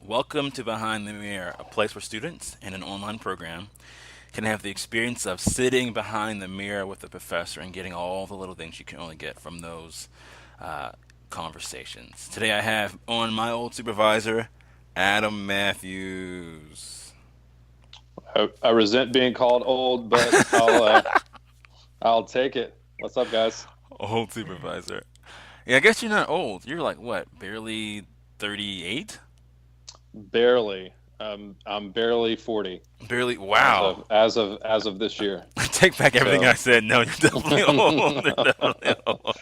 Welcome to Behind the Mirror, a place where students in an online program can have the experience of sitting behind the mirror with a professor and getting all the little things you can only get from those uh, conversations. Today I have on my old supervisor, Adam Mathews. I resent being called old, but I'll take it. What's up, guys? Old supervisor. Yeah, I guess you're not old. You're like, what, barely 38? Barely. I'm barely 40 Barely. as Wow. of as of as of this year. I take back everything I So, said. No, you're definitely old. You're definitely old.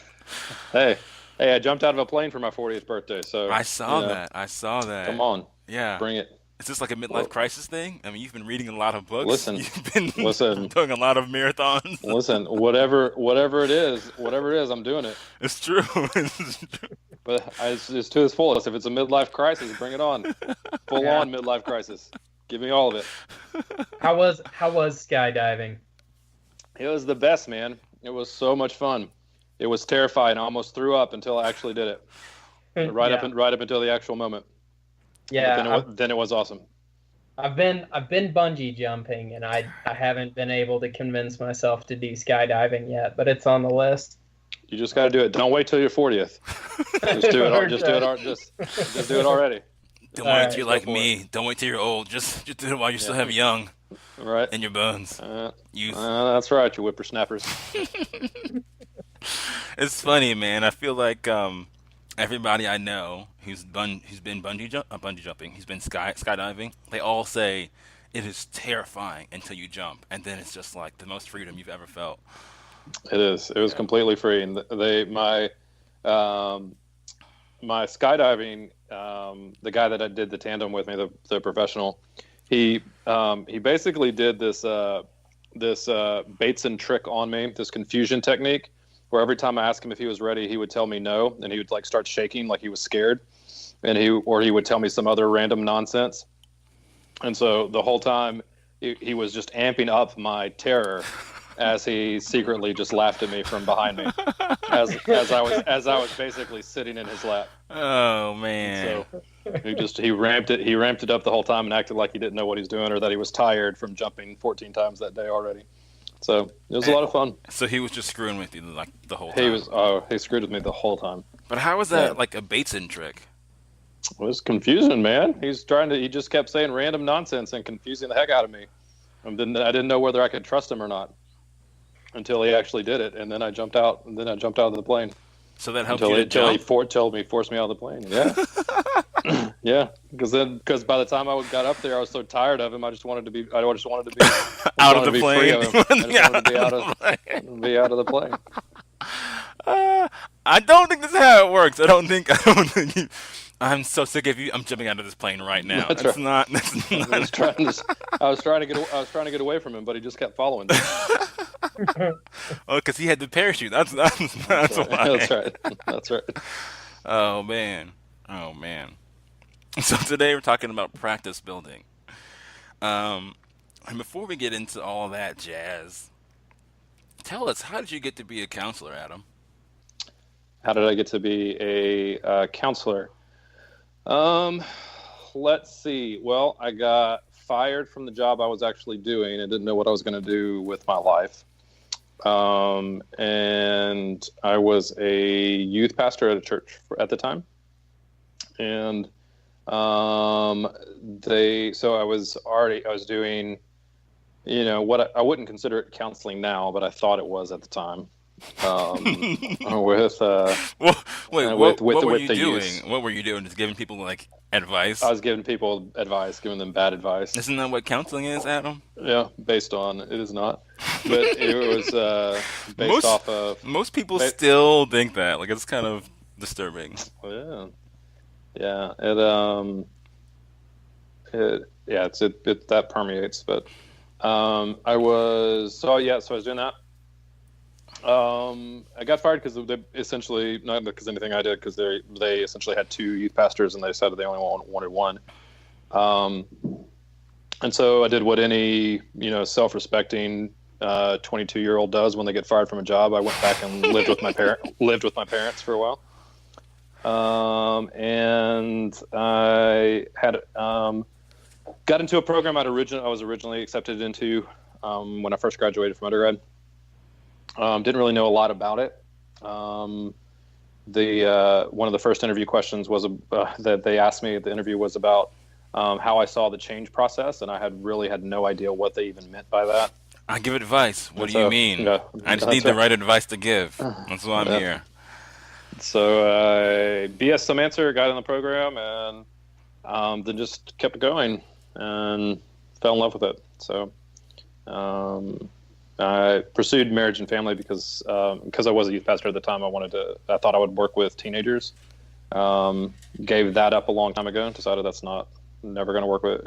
hey, hey, I jumped out of a plane for my 40th birthday. So, I saw that. I saw come that. on, Yeah. bring it. Is this like a midlife Well, crisis thing? I mean, you've been reading a lot of books. listen, You've been listen, doing a lot of marathons. listen. Whatever it is, I'm doing it. It's true. It's true. It's to its fullest. If it's a midlife crisis, bring it on. Full Yeah. on midlife crisis. Give me all of it. How was skydiving? It was the best, man. It was so much fun. It was terrifying. I almost threw up until I actually did it. Yeah. Right up until the actual moment. But Yeah, then it was awesome. I've been bungee jumping and I haven't been able to convince myself to do skydiving yet, but it's on the list. You just got to do it. Don't wait till you're 40th. Just do it. Just do it. Just do it already. Don't All wait right, till you're Go like for it. me. Don't wait till you're old. Just do it while you still Yeah. have young All right. in your bones. Uh, Youth. that's right, you whippersnappers. It's funny, man. I feel like everybody I know who's been bungee jumping, who's been skydiving, they all say it is terrifying until you jump, and then it's just like the most freedom you've ever felt. It is. It was Yeah. completely free, and um, my skydiving, the guy that I did the tandem with me, the professional, he basically did this Bates and trick on me, this confusion technique, where every time I asked him if he was ready, he would tell me no, and he would like start shaking like he was scared, and he would tell me some other random nonsense, and so the whole time he was just amping up my terror as he secretly just laughed at me from behind me as I was basically sitting in his lap. Oh So man. he ramped it up the whole time and acted like he didn't know what he's doing or that he was tired from jumping 14 times that day already. So it was a lot of fun. So he was just screwing with you like the whole He time. was he screwed with me the whole time. But how was Yeah, that like a Bateson trick? it was confusing, man. He just kept saying random nonsense and confusing the heck out of me. I didn't know whether I could trust him or not until he actually did it, and then I jumped out, of the plane So that helped you to until he jump forced me out of the plane. Yeah, yeah. Because by the time I got up there, I was so tired of him. I just wanted to be. I just wanted to be. I just out of wanted to the be free plane. of him. I just wanted to be Out out of of the plane. be out of the plane. Uh, I don't think this is how it works. I don't think you. I'm so sick of you. I'm jumping out of this plane right now. That's That's right. not. That's I not. was trying to. I was trying to get away from him, but he just kept following me. Oh, because he had the parachute. That's That's that's right. why. That's right. That's right. Oh man. Oh man. So today we're talking about practice building. Um, and before we get into all that jazz, tell us, how did you get to be a counselor, Adam? How did I get to be a counselor? Um, let's see. Well, I got fired from the job I was actually doing. I didn't know what I was going to do with my life. And I was a youth pastor at a church at the time. And so I was doing, what I wouldn't consider it counseling now, but I thought it was at the time. With Well, wait, what were with you the doing? youth. What were you doing? Just giving people like I advice? was giving people advice, giving them bad advice. Isn't that what counseling is, Adam? Yeah, based on it is not, but it was based Most off of. most people Ba- still think that. Like it's kind of disturbing. yeah, yeah. Yeah, it that permeates. But I was so I was doing that. I got fired because they essentially not because anything I did because they essentially had two youth pastors and they decided they only wanted one. Um, and so I did what any self-respecting 22-year-old does when they get fired from a job. I went back and lived with my parents for a while. And I had got into a program I was originally accepted into when I first graduated from undergrad. Didn't really know a lot about it. One of the first interview questions was that they asked me at the interview was about how I saw the change process, and I had no idea what they even meant by that. I give advice. What do you mean? Yeah, I just need the right advice to give. That's why I'm here. So I BS some answer, got in the program, and then just kept going and fell in love with it. So I pursued marriage and family because I was a youth pastor at the time. I thought I would work with teenagers. Gave that up a long time ago and decided that's never going to work with.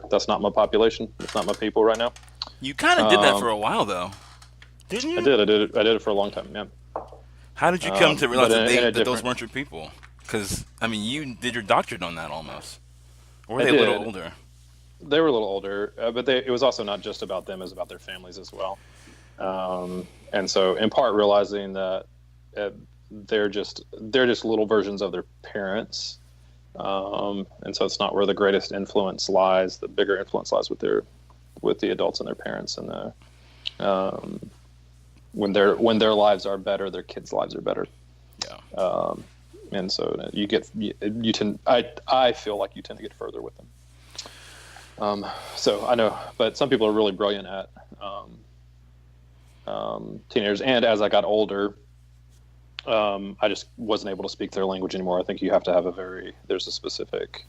That's not my population. It's not my people right now. You kind of did that for a while, though, didn't you? I did it for a long time. Yeah. How did you come to realize that those weren't your people? Because I mean, you did your doctorate on that almost. Or were they a little older? They were a little older, but it was also not just about them; it was about their families as well. And so, in part, realizing that they're just little versions of their parents, and so it's not where the greatest influence lies. The bigger influence lies with the adults and their parents, and when their lives are better, their kids' lives are better. Yeah. And so I feel like you tend to get further with them. So I know, but some people are really brilliant at teenagers. And as I got older, I just wasn't able to speak their language anymore. I think you have to have there's a specific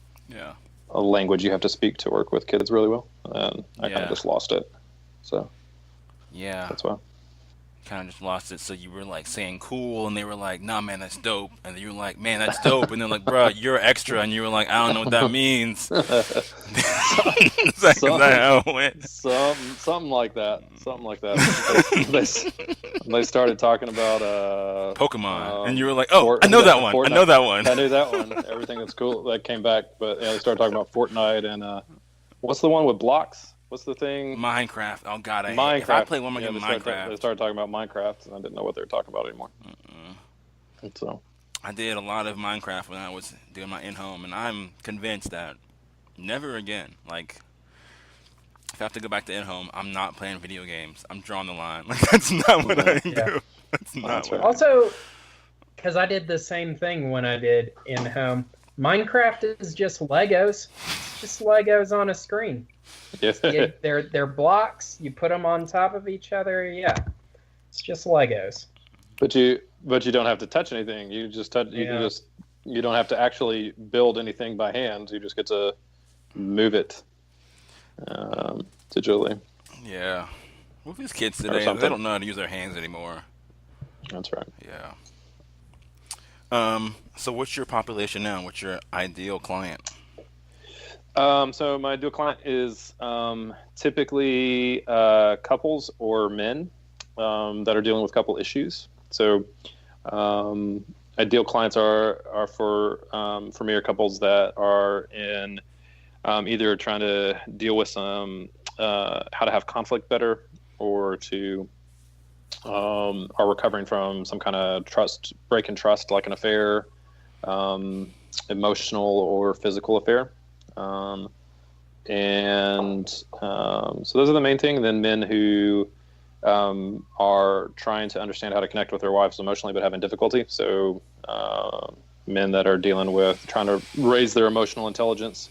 a language you have to speak to work with kids really well. And I kind of just lost it. So that's why. Kind of just lost it. So you were like saying cool, and they were like, nah, man, that's dope. And you were like, man, that's dope. And they're like, bro, you're extra. And you were like, I don't know what that means. Is that how it went? Something like that. They started talking about Pokemon. And you were like, oh, I know that one. Fortnite. I know that one. I knew that one. Everything that's cool that came back. But they started talking about Fortnite and what's the one with blocks? What's the thing? Minecraft. Oh, God, Minecraft. If I play one more game of Minecraft. They started talking about Minecraft, and I didn't know what they were talking about anymore. And so I did a lot of Minecraft when I was doing my in-home, and I'm convinced that never again. Like, if I have to go back to in-home, I'm not playing video games. I'm drawing the line. Like, that's not what I do. That's not what Also, because I did the same thing when I did in-home. Minecraft is just Legos. It's just Legos on a screen. Yeah. They're blocks. You put them on top of each other. Yeah, it's just Legos. But you don't have to touch anything. You just touch. You don't have to actually build anything by hand. You just get to move it digitally. Yeah. With these kids today, they don't know how to use their hands anymore. That's right. Yeah. So what's your population now? What's your ideal client? So my ideal client is typically couples or men that are dealing with couple issues. So ideal clients are for me are couples that are in either trying to deal with some how to have conflict better, or to are recovering from some kind of break in trust, like an affair, emotional or physical affair. So those are the main thing. Then men who are trying to understand how to connect with their wives emotionally but having difficulty. So men that are dealing with trying to raise their emotional intelligence,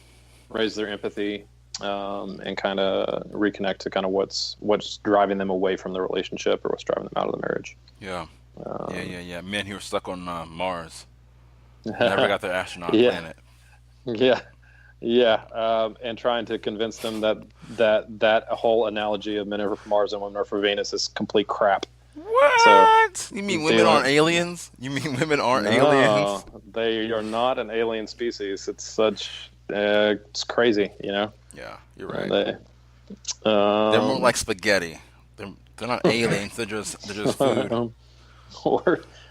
raise their empathy, and kind of reconnect to kind of what's driving them away from the relationship, or what's driving them out of the marriage. Yeah. Men who are stuck on Mars, never got their astronaut planet. And trying to convince them that whole analogy of men are for Mars and women are for Venus is complete crap. What? So, you mean women aren't aliens? Aliens? They are not an alien species. It's it's crazy, you know? Yeah, you're right. They're more like spaghetti. They're not aliens. They're just food.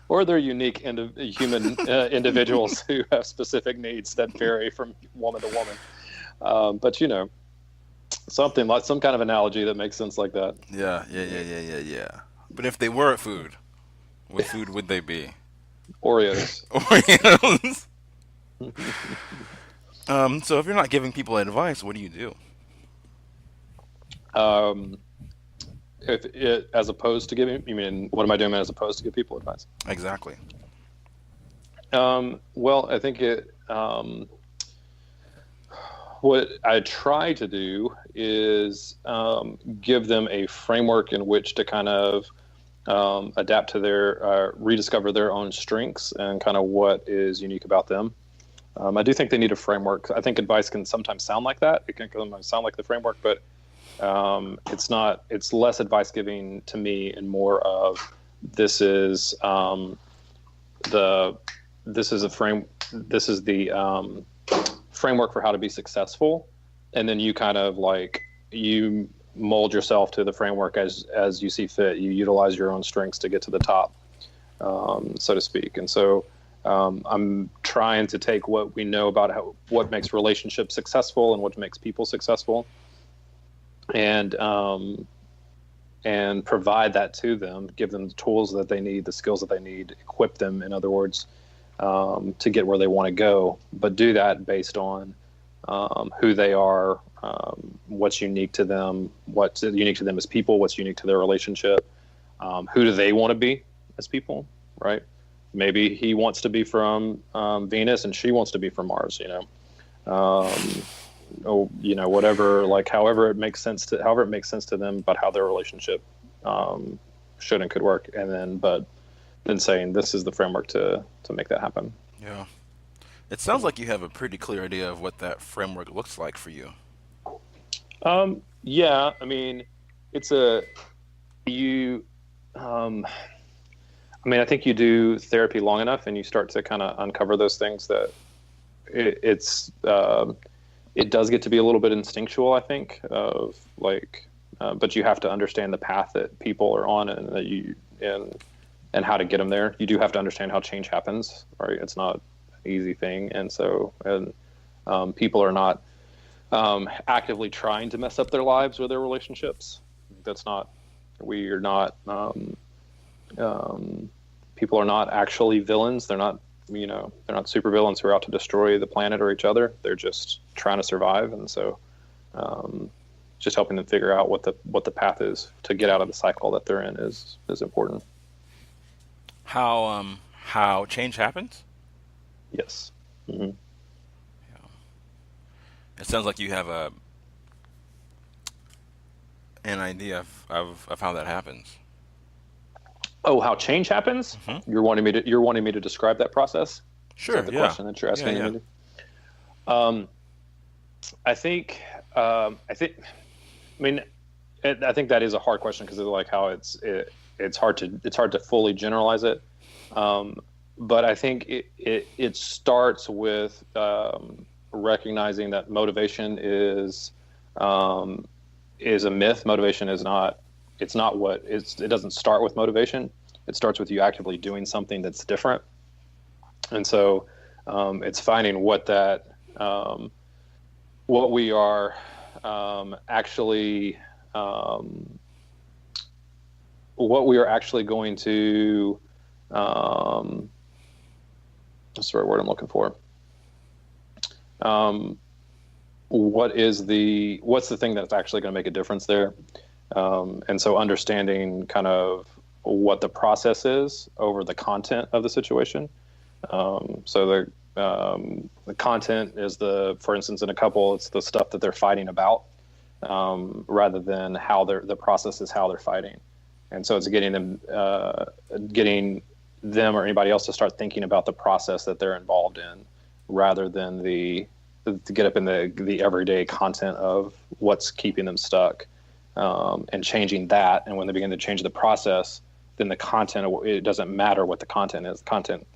Or they're unique human individuals who have specific needs that vary from woman to woman. But something like some kind of analogy that makes sense like that. Yeah. But if they were food, what food would they be? Oreos. Oreos. So if you're not giving people advice, what do you do? Um, if it, as opposed to giving, you mean what am I doing as opposed to give people advice? Exactly. Well, I think what I try to do is give them a framework in which to kind of adapt to rediscover their own strengths and kind of what is unique about them. I do think they need a framework. I think advice can sometimes sound like that. It can sometimes sound like the framework, but it's not. It's less advice giving to me and more of this is the framework for how to be successful, and then you kind of like you mold yourself to the framework as you see fit. You utilize your own strengths to get to the top, so to speak. And so I'm trying to take what we know about what makes relationships successful and what makes people successful, and provide that to them, give them the tools that they need, the skills that they need, equip them, in other words, to get where they want to go, but do that based on who they are, what's unique to them, what's unique to them as people, what's unique to their relationship, who do they want to be as people, right? Maybe he wants to be from Venus and she wants to be from Mars, whatever, like however it makes sense to them about how their relationship should and could work, and then saying this is the framework to make that happen. Yeah. It sounds like you have a pretty clear idea of what that framework looks like for you. Yeah, I mean, I think you do therapy long enough and you start to kind of uncover those things that it does get to be a little bit instinctual, I think, of like, but you have to understand the path that people are on and how to get them there. You do have to understand how change happens, right? It's not an easy thing. And so, people are not actively trying to mess up their lives or their relationships. People are not actually villains. They're not super villains who are out to destroy the planet or each other. They're just trying to survive. And so, just helping them figure out what the path is to get out of the cycle that they're in is important. How change happens? Yes. Mm-hmm. Yeah. It sounds like you have an idea of how that happens. Oh, how change happens? Mm-hmm. You're wanting me to describe that process? Sure. Is that the question that you're asking me to do? I think that is a hard question because of like how it's hard to fully generalize it. But I think it starts with recognizing that motivation is a myth. Motivation is not. It doesn't start with motivation. It starts with you actively doing something that's different. And so it's finding what we are actually going to what's the right word I'm looking for? What's the thing that's actually going to make a difference there? And so understanding kind of what the process is over the content of the situation. So the content is for instance, in a couple, it's the stuff that they're fighting about, rather than the process is how they're fighting. And so it's getting them or anybody else to start thinking about the process that they're involved in, rather than to get up in the everyday content of what's keeping them stuck, and changing that. And when they begin to change the process, then the content, it doesn't matter what the content is. The content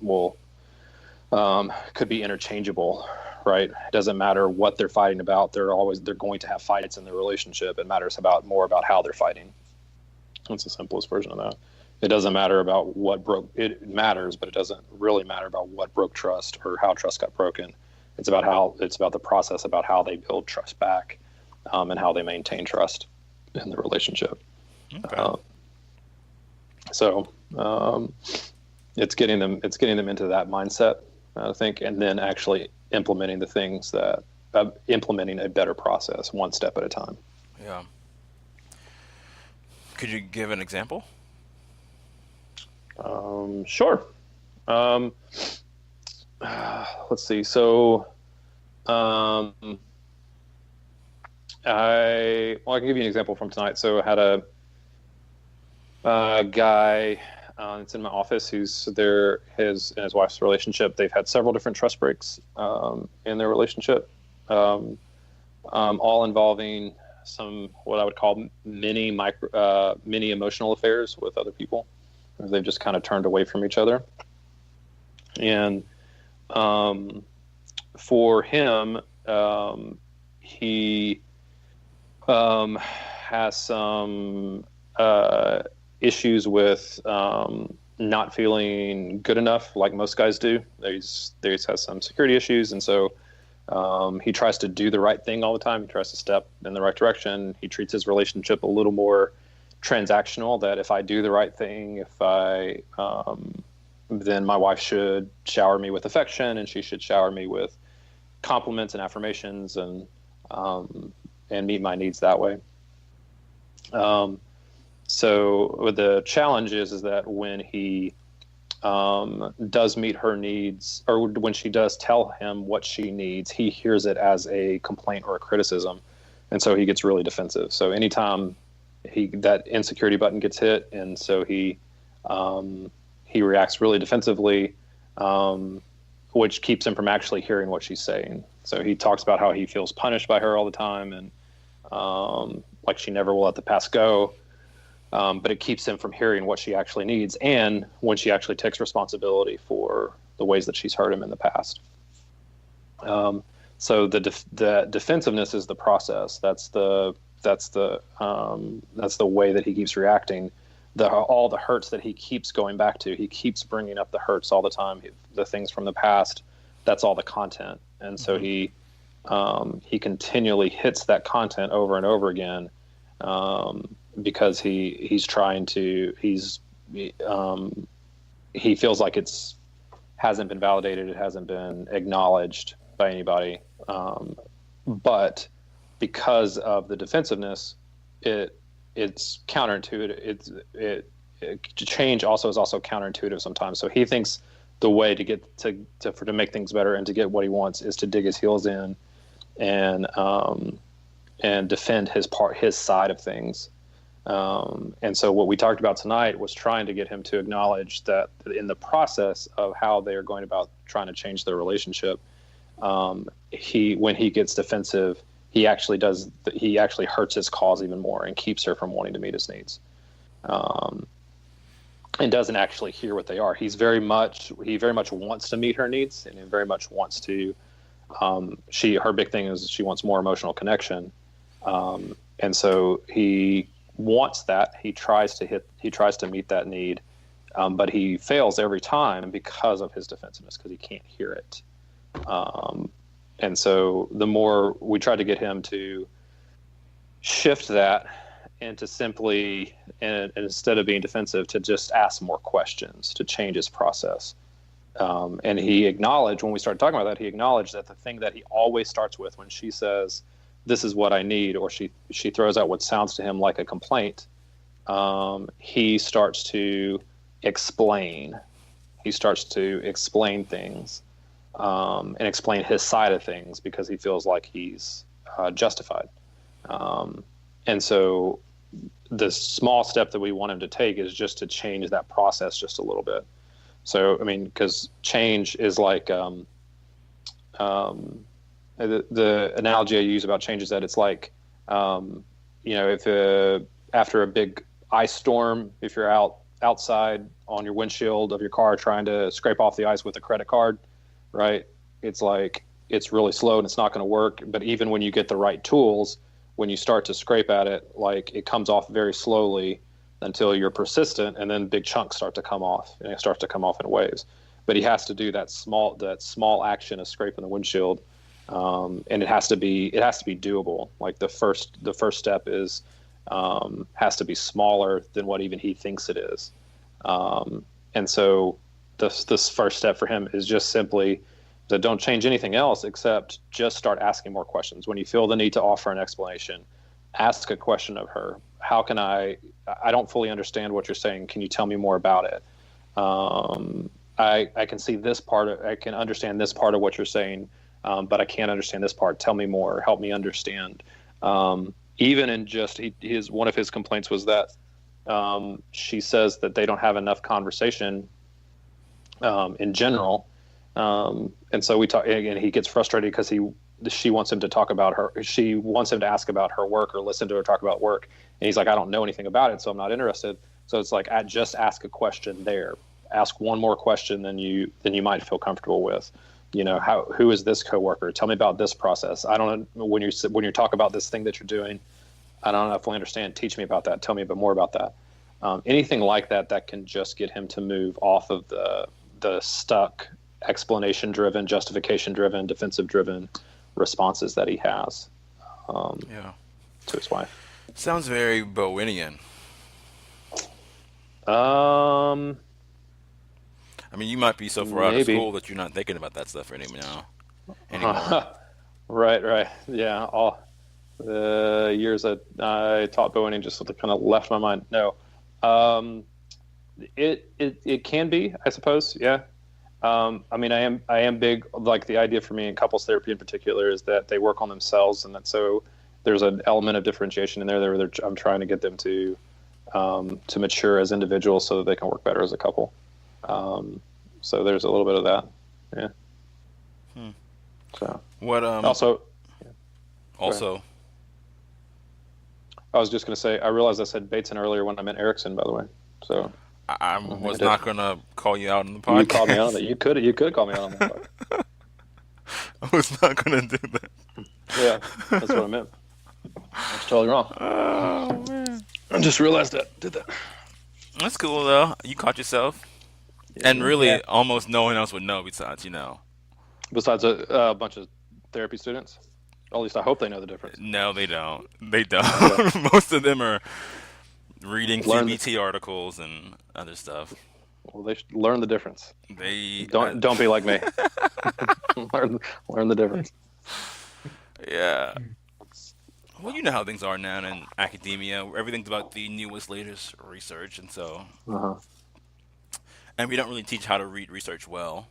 could be interchangeable, right? It doesn't matter what they're fighting about. They're going to have fights in their relationship. It matters more about how they're fighting. That's the simplest version of that. It doesn't matter about it matters, but it doesn't really matter about what broke trust or how trust got broken. It's about the process, about how they build trust back, and how they maintain trust in the relationship. Okay. it's getting them into that mindset, I think, and then actually implementing the things that implementing a better process one step at a time. Yeah. Could you give an example? Sure. Let's see. So, I can give you an example from tonight. So I had a guy that's in my office who's there. His and his wife's relationship. They've had several different trust breaks in their relationship, all involving some what I would call mini emotional affairs with other people. They've just kind of turned away from each other. And for him, he has some issues with not feeling good enough, like most guys do. He has some security issues, and so he tries to do the right thing all the time. He tries to step in the right direction. He treats his relationship a little more transactional, that if I do the right thing, then my wife should shower me with affection, and she should shower me with compliments and affirmations, and meet my needs that way. So the challenge is that when he does meet her needs, or when she does tell him what she needs, he hears it as a complaint or a criticism, and so he gets really defensive. So anytime that insecurity button gets hit, and so he reacts really defensively, which keeps him from actually hearing what she's saying. So he talks about how he feels punished by her all the time, and like she never will let the past go. But it keeps him from hearing what she actually needs, and when she actually takes responsibility for the ways that she's hurt him in the past. So the defensiveness is the process. That's the way that he keeps reacting. All the hurts that he keeps going back to, he keeps bringing up the hurts all the time, the things from the past. That's all the content, and so he continually hits that content over and over again, because he feels like it hasn't been validated, it hasn't been acknowledged by anybody, but because of the defensiveness, it's counterintuitive. Change also is also counterintuitive sometimes. So he thinks the way to get to make things better and to get what he wants is to dig his heels in and defend his side of things. And so what we talked about tonight was trying to get him to acknowledge that in the process of how they are going about trying to change their relationship, when he gets defensive, he actually hurts his cause even more and keeps her from wanting to meet his needs, and doesn't actually hear what they are. He very much wants to meet her needs, and he very much wants to. Her big thing is she wants more emotional connection, and so he wants that. He tries to meet that need, but he fails every time because of his defensiveness, because he can't hear it. And so the more we try to get him to shift that and to simply, and instead of being defensive, to just ask more questions, to change his process. And he acknowledged, when we started talking about that, he acknowledged that the thing that he always starts with when she says, "This is what I need," or she throws out what sounds to him like a complaint, he starts to explain. He starts to explain things, and explain his side of things, because he feels like he's justified. And so the small step that we want him to take is just to change that process just a little bit. So, I mean, because change is like, the analogy I use about change is that it's like, if after a big ice storm, if you're outside on your windshield of your car trying to scrape off the ice with a credit card, right? It's like, it's really slow and it's not going to work. But even when you get the right tools, when you start to scrape at it, like, it comes off very slowly until you're persistent, and then big chunks start to come off, and it starts to come off in waves. But he has to do that small action of scraping the windshield, and it has to be doable. Like the first step is has to be smaller than what even he thinks it is, and so this first step for him is just simply that don't change anything else except just start asking more questions. When you feel the need to offer an explanation, ask a question of her. How can I don't fully understand what you're saying. Can you tell me more about it? I can see this part. I can understand this part of what you're saying, but I can't understand this part. Tell me more. Help me understand. Even in just one of his complaints was that she says that they don't have enough conversation in general. And so we talk, and he gets frustrated because she wants him to talk about she wants him to ask about her work or listen to her talk about work. And he's like, I don't know anything about it, so I'm not interested. So it's like, just ask a question there. Ask one more question than you might feel comfortable with. Who is this coworker? Tell me about this process. I don't know when you talk about this thing that you're doing, I don't know if I understand. Teach me about that. Tell me a bit more about that. Anything like that can just get him to move off of the stuck explanation-driven, justification-driven, defensive-driven responses that he has to his wife. Sounds very Bowenian. I mean, you might be so far out of school that you're not thinking about that stuff anymore. Right. Yeah. All the years that I taught Bowenian just kind of left my mind. No. It can be, I suppose. Yeah. I mean, I am big, like the idea for me in couples therapy in particular is that they work on themselves, and that so there's an element of differentiation in there. I'm trying to get them to mature as individuals so that they can work better as a couple. So there's a little bit of that. Yeah. So what? Also, I was just going to say, I realized I said Bateson earlier when I meant Erickson, by the way. So I was not going to call you out on the podcast. You called me out on that. You could call me out on that. I was not going to do that. Yeah, that's what I meant. I was totally wrong. Oh, man. I just realized that. Did that. That's cool, though. You caught yourself. Yeah, and really, almost no one else would know besides, Besides a bunch of therapy students? At least I hope they know the difference. No, they don't. They don't. Most of them are reading CBT articles and other stuff. Well, they should learn the difference. They don't be like me. learn the difference. Yeah. Well, you know how things are now in academia. Everything's about the newest, latest research, and so. And we don't really teach how to read research well,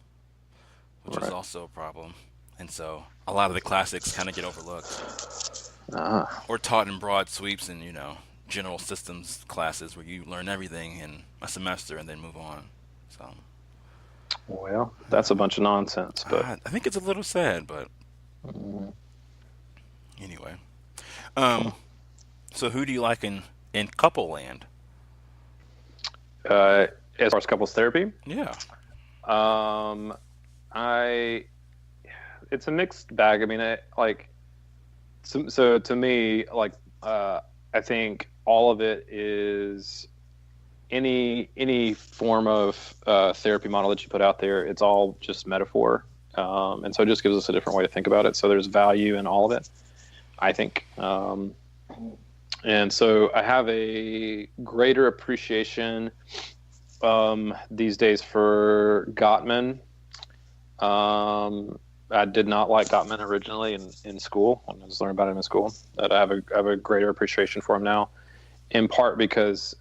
which is also a problem. And so a lot of the classics kind of get overlooked. Or taught in broad sweeps in, general systems classes where you learn everything in a semester and then move on. So. Well, that's a bunch of nonsense. But I think it's a little sad, but anyway. So who do you like in couple land? As far as couples therapy? Yeah. It's a mixed bag. I mean, so to me, I think all of it is any form of therapy model that you put out there, it's all just metaphor. And so it just gives us a different way to think about it. So there's value in all of it, I think. And so I have a greater appreciation these days for Gottman. I did not like Gottman originally in school when I was learning about him in school. But I have a greater appreciation for him now, in part because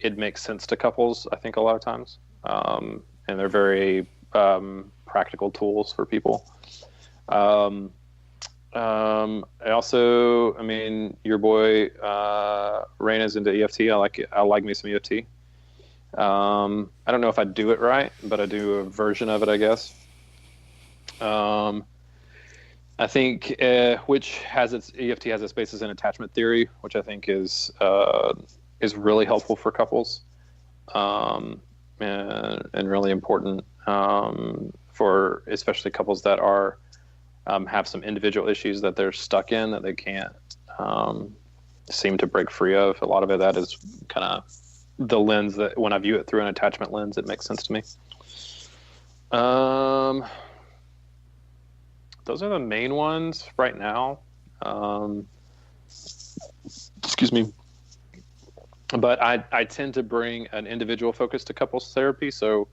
it makes sense to couples, I think, a lot of times, and they're very practical tools for people. I also, your boy Raina's into EFT. I like me some EFT. I don't know if I do it right, but I do a version of it, I guess. I think which has EFT has its basis in attachment theory, which I think is really helpful for couples, and really important for especially couples that are have some individual issues that they're stuck in that they can't seem to break free of. A lot of it that is kind of the lens that when I view it through an attachment lens, it makes sense to me. Those are the main ones right now. Excuse me. But I tend to bring an individual focus to couples therapy. So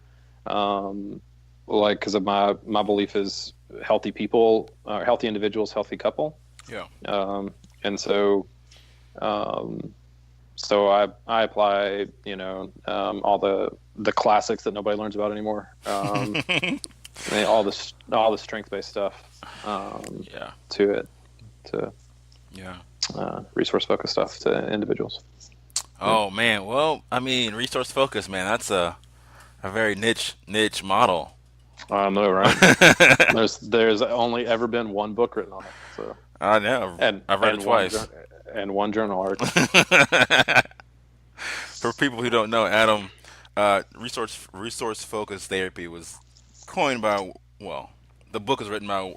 Like, because of my belief is healthy people, healthy individuals, healthy couple. Yeah. And so, so I apply, all the classics that nobody learns about anymore. All the strength-based stuff. To it, to resource-focused stuff to individuals. Oh man, well, I mean, resource focus, man. That's a very niche model. I know, right? There's only ever been one book written on it. So I know. I've read it twice. And one journal article. For people who don't know, Adam, resource focused therapy was coined by, well, the book is written by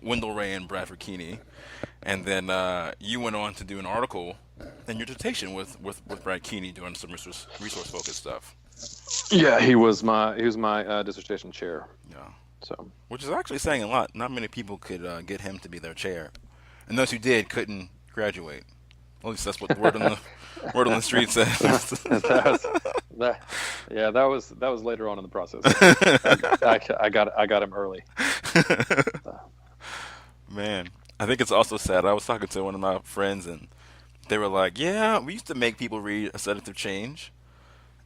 Wendell Ray and Bradford Keeney, and then you went on to do an article in your dissertation with Brad Keeney doing some resource focused stuff. Yeah, he was my dissertation chair. Yeah. So, which is actually saying a lot. Not many people could get him to be their chair, and those who did couldn't graduate. At least that's what the word on the street says. that was later on in the process. I got him early. Man, I think it's also sad. I was talking to one of my friends, and they were like, "Yeah, we used to make people read A Sedative Change,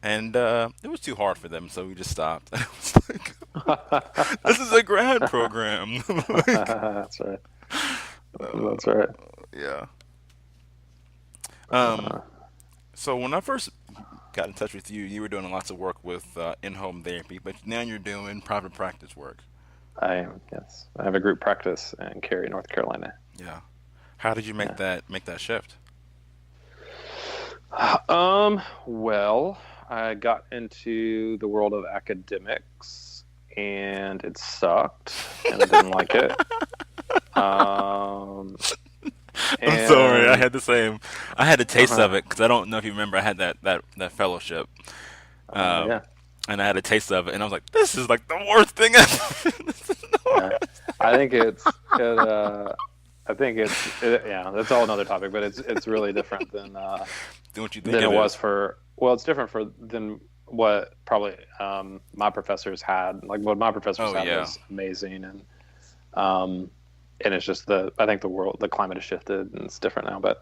and it was too hard for them, so we just stopped." I was like, "This is a grad program." That's right. That's right. Yeah. So when I first got in touch with you, you were doing lots of work with in-home therapy, but now you're doing private practice work. I am, yes. I have a group practice in Cary, North Carolina. Yeah. How did you make that shift? Well, I got into the world of academics, and it sucked, and I didn't like it. I'm sorry, I had the same. I had a taste of it because I don't know if you remember. I had that fellowship, yeah. And I had a taste of it, and I was like, "This is like the worst thing ever." I think it's yeah. That's all another topic, but it's really different than what you think than it was for. Well, it's different than what probably my professors had. Like what my professors had was amazing, and it's just I think the climate has shifted and it's different now. But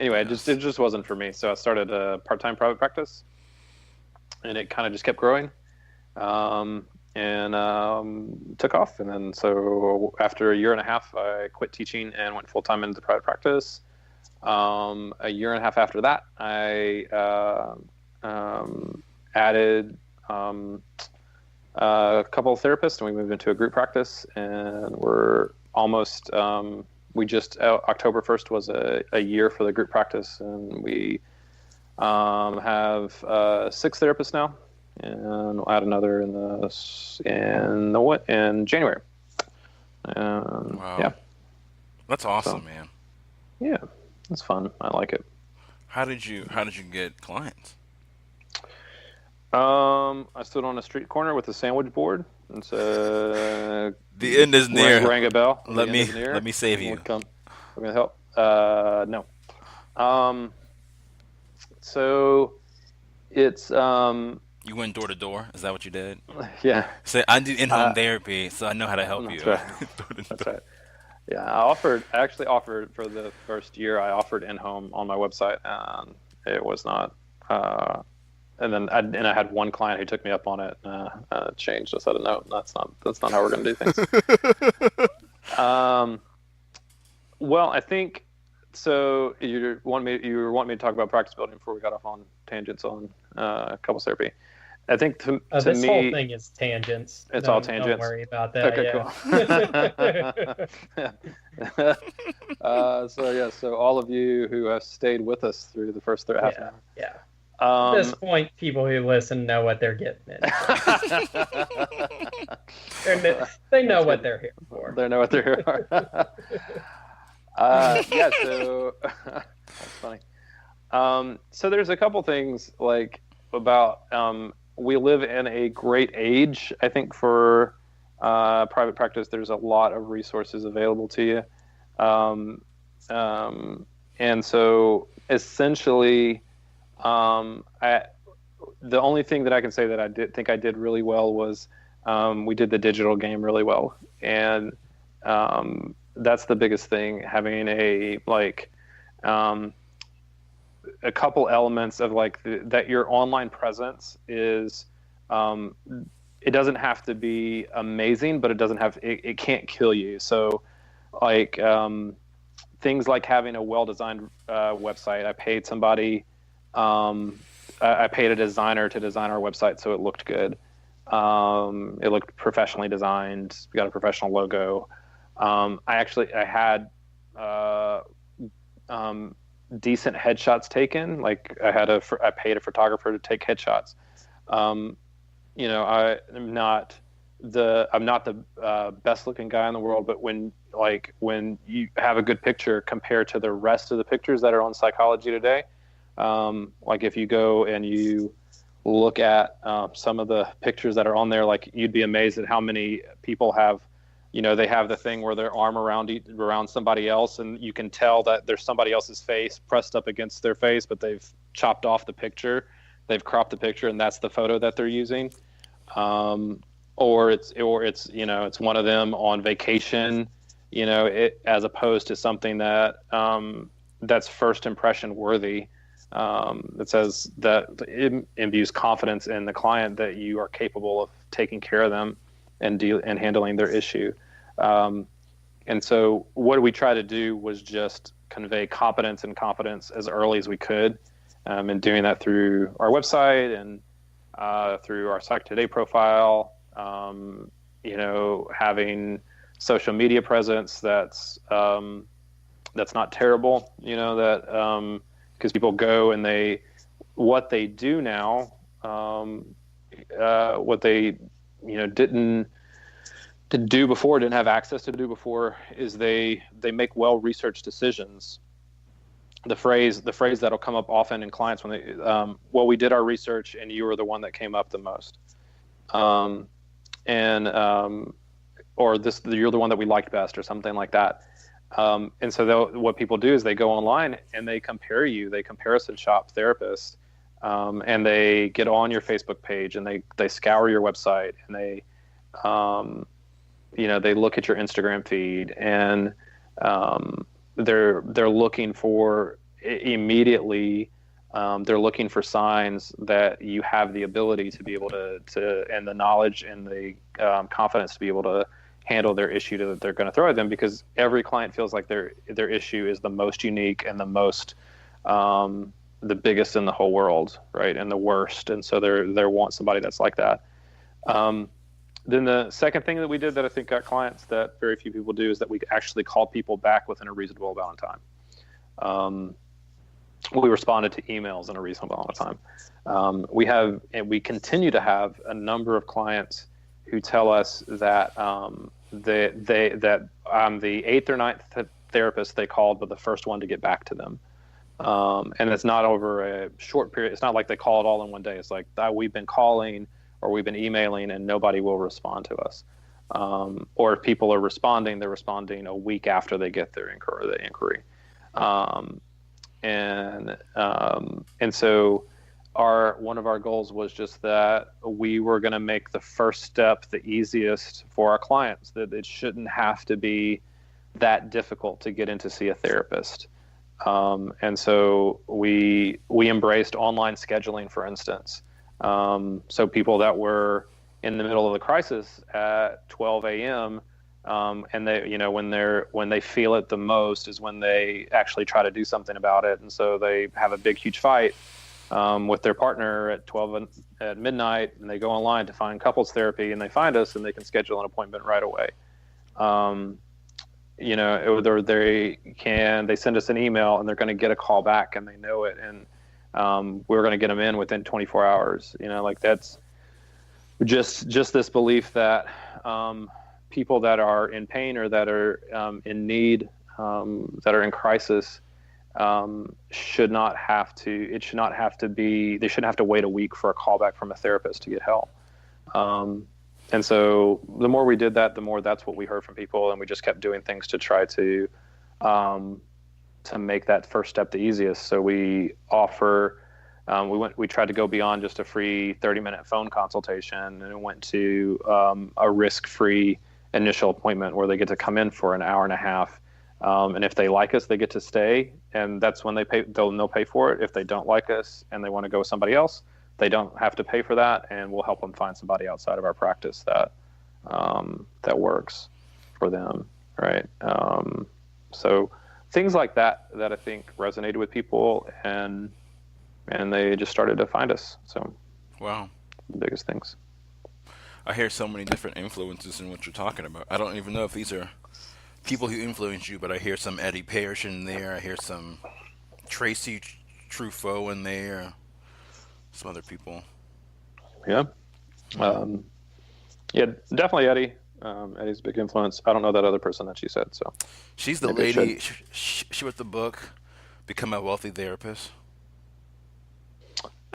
anyway, it just wasn't for me. So I started a part-time private practice, and it kind of just kept growing, and took off. And then so after a year and a half, I quit teaching and went full-time into private practice. A year and a half after that, I added a couple of therapists, and we moved into a group practice, and we're almost October 1st was a year for the group practice, and we have 6 therapists now, and we'll add another in January. Wow. Yeah, that's awesome, man. Yeah, it's fun. I like it. How did you get clients? I stood on a street corner with a sandwich board and said, "The end is near." Rang a bell. Let me save you. I'm gonna help. No. So it's You went door to door. Is that what you did? Yeah. Say, I do in-home therapy, so I know how to help you. Right. That's right. Yeah, I actually offered for the first year. I offered in-home on my website, and it was not. And then I had one client who took me up on it. Changed. I said, no, that's not how we're going to do things. Well, I think so. You want me to talk about practice building before we got off on tangents on couples therapy. I think to this me, whole thing is tangents. It's all tangents. Don't worry about that. Okay, cool. So all of you who have stayed with us through the first half an hour. Yeah. At this point, people who listen know what they're getting into. They know what they're here for. They know what they're here for. Yeah, so that's funny. So there's a couple things like about we live in a great age, I think, for private practice. There's a lot of resources available to you. And so essentially, the only thing that I can say that I did really well was we did the digital game really well, and that's the biggest thing. Having a couple elements of like that your online presence is. It doesn't have to be amazing, but it can't kill you. So like things like having a well-designed website. I paid somebody, I paid a designer to design our website so it looked good. It looked professionally designed. We got a professional logo. I had decent headshots taken. Like I paid a photographer to take headshots. I'm not the best looking guy in the world, but when you have a good picture compared to the rest of the pictures that are on Psychology Today, like if you go and you look at some of the pictures that are on there, like you'd be amazed at how many people have, they have the thing where their arm around somebody else, and you can tell that there's somebody else's face pressed up against their face, but they've chopped off the picture, they've cropped the picture, and that's the photo that they're using. Or it's it's one of them on vacation, as opposed to something that that's first impression worthy. That says that it imbues confidence in the client that you are capable of taking care of them and handling their issue. And so what we try to do was just convey competence and confidence as early as we could, and doing that through our website and through our Psych Today profile, having social media presence that's not terrible, because people go and what they do now, what they didn't have access to do before, is they make well-researched decisions. The phrase that'll come up often in clients when they, we did our research and you were the one that came up the most, or you're the one that we liked best, or something like that. And so what people do is they go online and they comparison shop therapists, and they get on your Facebook page and they scour your website, and they they look at your Instagram feed, and they're looking for immediately. They're looking for signs that you have the ability to be able to and the knowledge and the confidence to be able to handle their issue that they're going to throw at them, because every client feels like their issue is the most unique and the most the biggest in the whole world, right, and the worst, and so they want somebody that's like that. Then the second thing that we did that I think got clients that very few people do is that we actually called people back within a reasonable amount of time. We responded to emails in a reasonable amount of time. We continue to have a number of clients who tell us that that I'm the 8th or 9th therapist they called, but the first one to get back to them. And it's not over a short period. It's not like they call it all in one day. It's like we've been calling or we've been emailing and nobody will respond to us. Or if people are responding, they're responding a week after they get their inquiry. And so one of our goals was just that we were going to make the first step the easiest for our clients, that it shouldn't have to be that difficult to get in to see a therapist. And so we embraced online scheduling, for instance. So people that were in the middle of the crisis at 12 a.m., and they, when they feel it the most is when they actually try to do something about it. And so they have a big, huge fight with their partner at 12 at midnight, and they go online to find couples therapy, and they find us, and they can schedule an appointment right away. They send us an email, and they're going to get a call back, and they know it, and we're going to get them in within 24 hours. That's just this belief that people that are in pain or that are in need, that are in crisis, they shouldn't have to wait a week for a call back from a therapist to get help. And so the more we did that, the more that's what we heard from people, and we just kept doing things to try to make that first step the easiest. So we offer We tried to go beyond just a free 30-minute phone consultation, and went to a risk-free initial appointment where they get to come in for an hour and a half. And if they like us, they get to stay, and that's when they pay. They'll pay for it. If they don't like us and they want to go with somebody else, they don't have to pay for that, and we'll help them find somebody outside of our practice that works for them, right? So things like that I think resonated with people, and they just started to find us. So, wow, the biggest things. I hear so many different influences in what you're talking about. I don't even know if these are people who influence you, but I hear some Eddie Parrish in there. I hear some Tracy Truffaut in there. Some other people. Yeah. Yeah, definitely Eddie. Eddie's a big influence. I don't know that other person that she said. So she's the lady. She wrote the book, Become a Wealthy Therapist.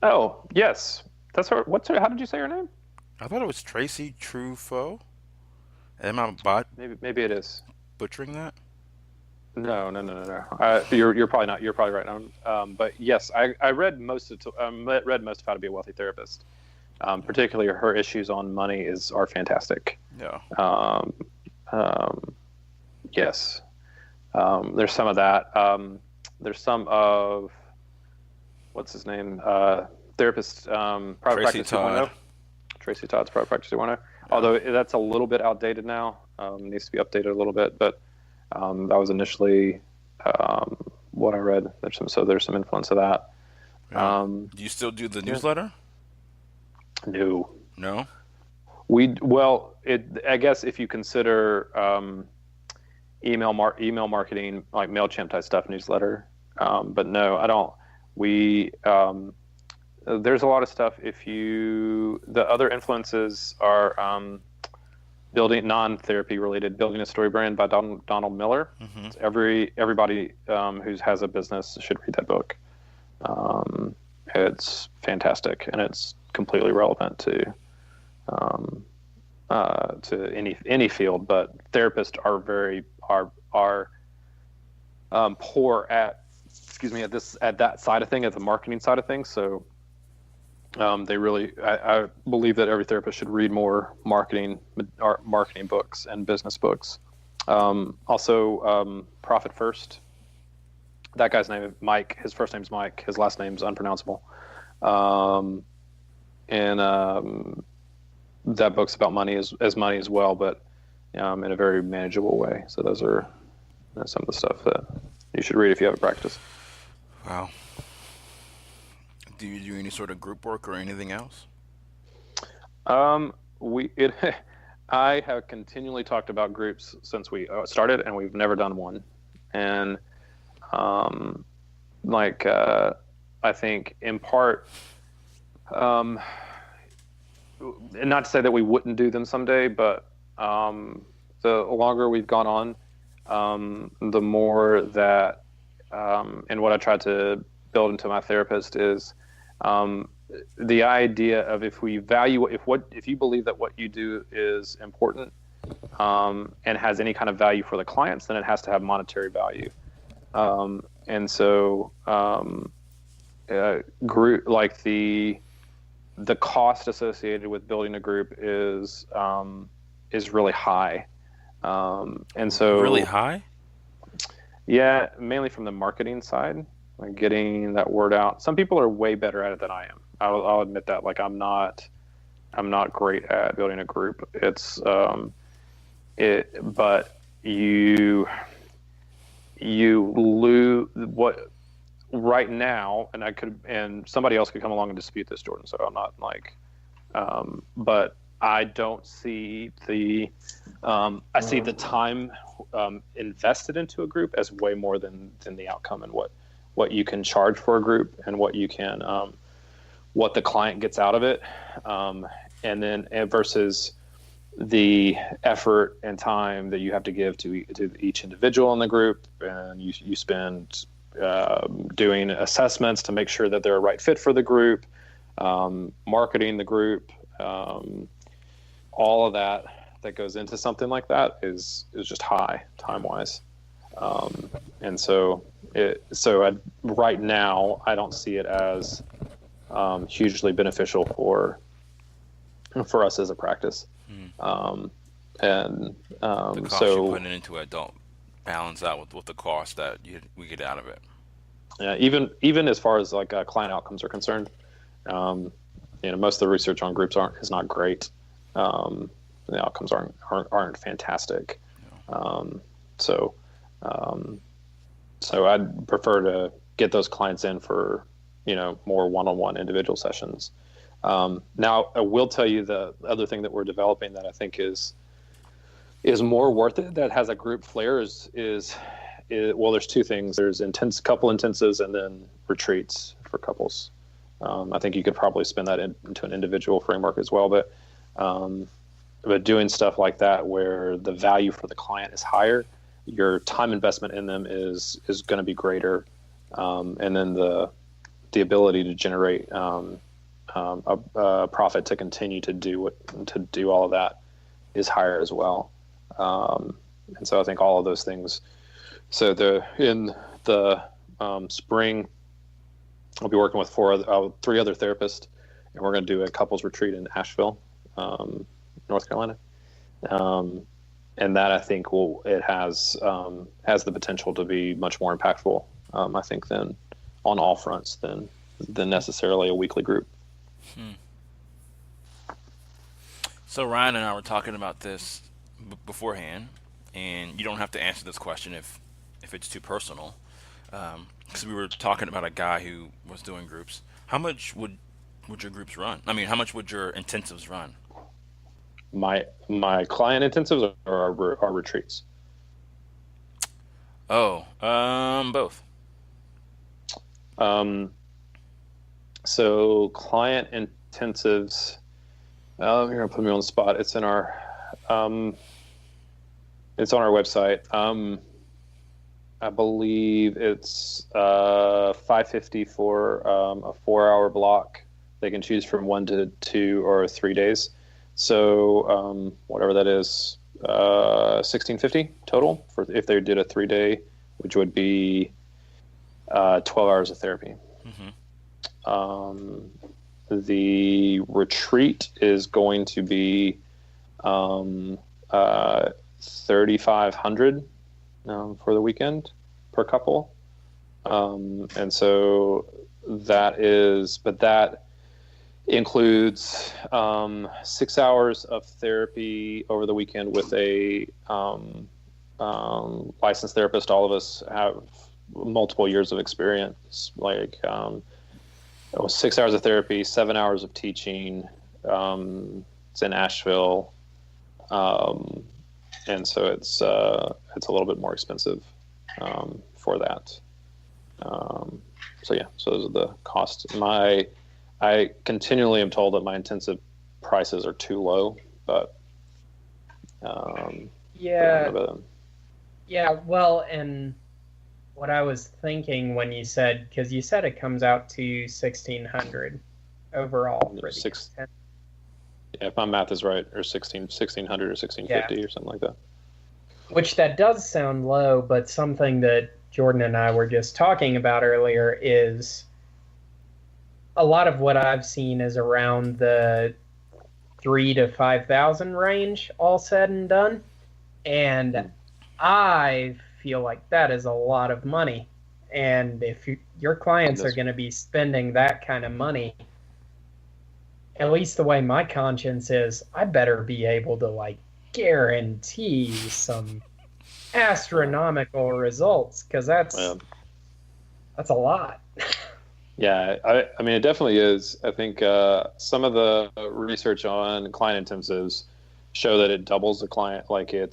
Oh, yes. That's her. How did you say her name? I thought it was Tracy Truffaut. Am I Maybe it is. butchering that? No. You're probably not. You're probably right. But yes, I read most of How to Be a Wealthy Therapist. Particularly her issues on money are fantastic. Yeah. Yes. There's some of that. There's some of what's his name? Therapist. Private Practice 2.0. Tracy Todd's Private Practice 2.0. Yeah. Although that's a little bit outdated now. Needs to be updated a little bit, but that was initially what I read. There's some influence of that. Yeah. Do you still do the newsletter? No. I guess if you consider email marketing, like MailChimp type stuff, newsletter, but no, I don't. There's a lot of stuff. The other influences are building non-therapy related, Building a Story Brand by Donald Miller. Mm-hmm. Everybody who has a business should read that book. It's fantastic, and it's completely relevant to any field. But therapists are poor at that side of things, at the marketing side of things. So they really, I believe that every therapist should read more marketing books and business books. Also, Profit First. That guy's name is Mike. His first name's Mike. His last name's unpronounceable. That book's about money as money as well, but in a very manageable way. So that's some of the stuff that you should read if you have a practice. Wow. Do you do any sort of group work or anything else? I have continually talked about groups since we started, and we've never done one. And I think in part, and not to say that we wouldn't do them someday, but the longer we've gone on, the more that, and what I try to build into my therapist is the idea of if you believe that what you do is important and has any kind of value for the clients, then it has to have monetary value. And so group, like the cost associated with building a group is really high. And so really high? Yeah, mainly from the marketing side, like getting that word out. Some people are way better at it than I am. I'll admit that. Like I'm not great at building a group. But you lose what right now, and somebody else could come along and dispute this, Jordan. So I'm not but I don't see I see the time invested into a group as way more than the outcome, and what you can charge for a group, and what you can what the client gets out of it, and then versus the effort and time that you have to give to each individual in the group, and you spend doing assessments to make sure that they're a right fit for the group, marketing the group, all of that goes into something like that is just high time wise, and so right now I don't see it as hugely beneficial for us as a practice. The cost you're putting into it don't balance out with the cost that we get out of it. Yeah, even as far as like client outcomes are concerned, most of the research on groups is not great. The outcomes aren't fantastic. So I'd prefer to get those clients in for more one-on-one individual sessions. Now I will tell you the other thing that we're developing that I think is more worth it, that has a group flair, is well, there's two things. There's couple intensives and then retreats for couples. I think you could probably spin that into an individual framework as well, but doing stuff like that where the value for the client is higher, your time investment in them is going to be greater, and then the ability to generate a profit to continue to do all of that is higher as well. And so I think all of those things. So in the spring, I'll be working with three other therapists, and we're going to do a couples retreat in Asheville, North Carolina. And that I think has the potential to be much more impactful, I think, than on all fronts than necessarily a weekly group. So Ryan and I were talking about this beforehand, and you don't have to answer this question if it's too personal, because we were talking about a guy who was doing groups. How much would your groups run? I mean, how much would your intensives run? My client intensives or our retreats? Oh, both. So client intensives, you're going to put me on the spot. It's on our website. I believe it's $550 for a 4-hour block. They can choose from 1 to 2 or 3 days. So whatever that is, $1,650 total for if they did a 3-day, which would be 12 hours of therapy. The retreat is going to be $3,500 for the weekend per couple, and so that includes 6 hours of therapy over the weekend with a licensed therapist. All of us have multiple years of experience, 6 hours of therapy, 7 hours of teaching. It's in Asheville, and so it's a little bit more expensive for that. So those are the costs. I continually am told that my intensive prices are too low, but well, and what I was thinking when you said, because you said it comes out to $1,600 overall for the if my math is right, or 1,600 or 1,650 or something like that. Which that does sound low, but something that Jordan and I were just talking about earlier is a lot of what I've seen is around the 3,000 to 5,000 range, all said and done, and I feel like that is a lot of money. And if your clients are going to be spending that kind of money, at least the way my conscience is, I better be able to guarantee some astronomical results, because that's a lot. Yeah, I mean, it definitely is. I think some of the research on client intensives show that it doubles the client. So like a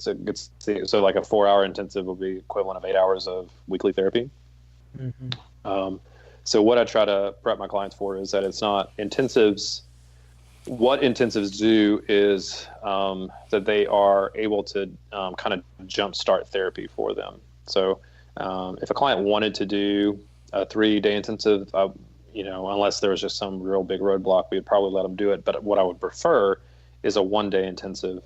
4-hour intensive will be equivalent of 8 hours of weekly therapy. So what I try to prep my clients for is that it's not intensives. What intensives do is that they are able to kind of jumpstart therapy for them. So if a client wanted to do a 3-day intensive, unless there was just some real big roadblock, we would probably let them do it. But what I would prefer is a 1-day intensive,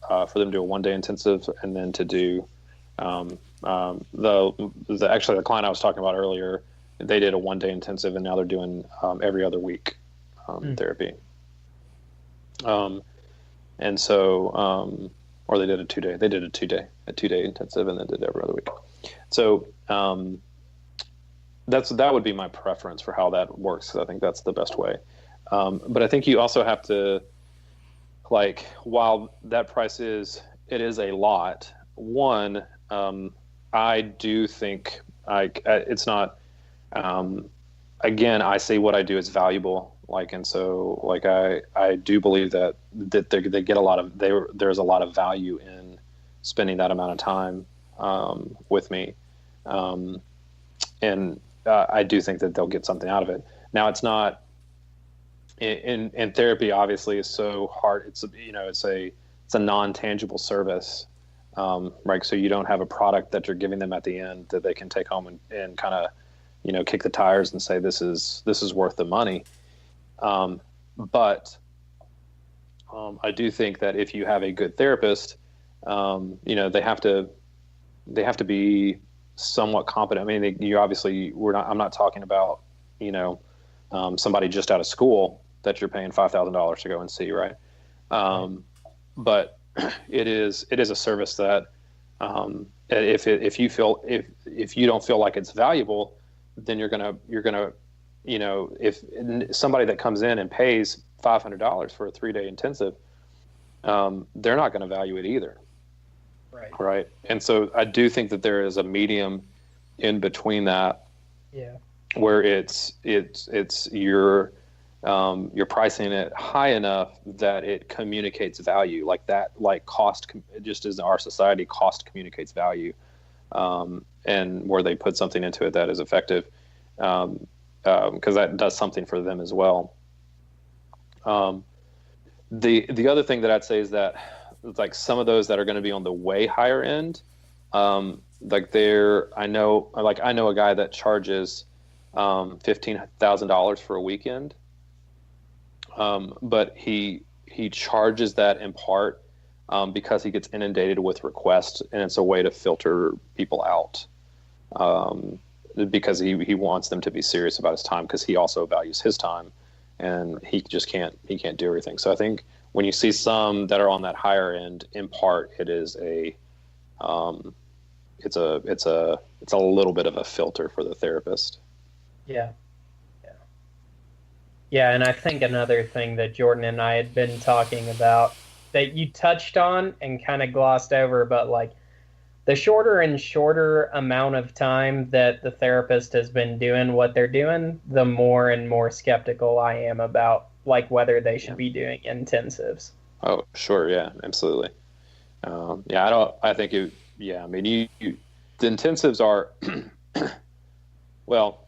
for them to do a 1-day intensive, and then to do actually the client I was talking about earlier, they did a 1-day intensive, and now they're doing every other week therapy. And so, or they did a 2-day. They did a 2-day intensive, and then did every other week. So that would be my preference for how that works. I think that's the best way. But I think you also have to, like, while that price is a lot. One, I do think it's not. Again, I see what I do as valuable. Like, and so, like, I do believe that they get there's a lot of value in spending that amount of time with me, and I do think that they'll get something out of it. Now, it's not in therapy. Obviously, is so hard. It's a non-tangible service, right? So you don't have a product that you're giving them at the end that they can take home and kind of, kick the tires and say this is worth the money. But I do think that if you have a good therapist, they have to be somewhat competent. I mean, I'm not talking about, somebody just out of school that you're paying $5,000 to go and see, right? But it is a service that, if you don't feel like it's valuable, then you're gonna, if somebody that comes in and pays $500 for a 3-day intensive, they're not going to value it either. Right. And so I do think that there is a medium in between that, where it's you're pricing it high enough that it communicates value, like that, like cost, just as in our society, cost communicates value, and where they put something into it that is effective, because that does something for them as well. The other thing that I'd say is that, like, some of those that are going to be on the way higher end, like I know a guy that charges $15,000 for a weekend, but he charges that in part because he gets inundated with requests, and it's a way to filter people out, because he wants them to be serious about his time, because he also values his time, and he just can't do everything. So I think when you see some that are on that higher end, in part it is it's a little bit of a filter for the therapist. Yeah, and I think another thing that Jordan and I had been talking about that you touched on and kind of glossed over, but like the shorter and shorter amount of time that the therapist has been doing what they're doing, the more and more skeptical I am about, like, whether they should be doing intensives. Oh, sure. Yeah, absolutely. I think I mean, the intensives are, well,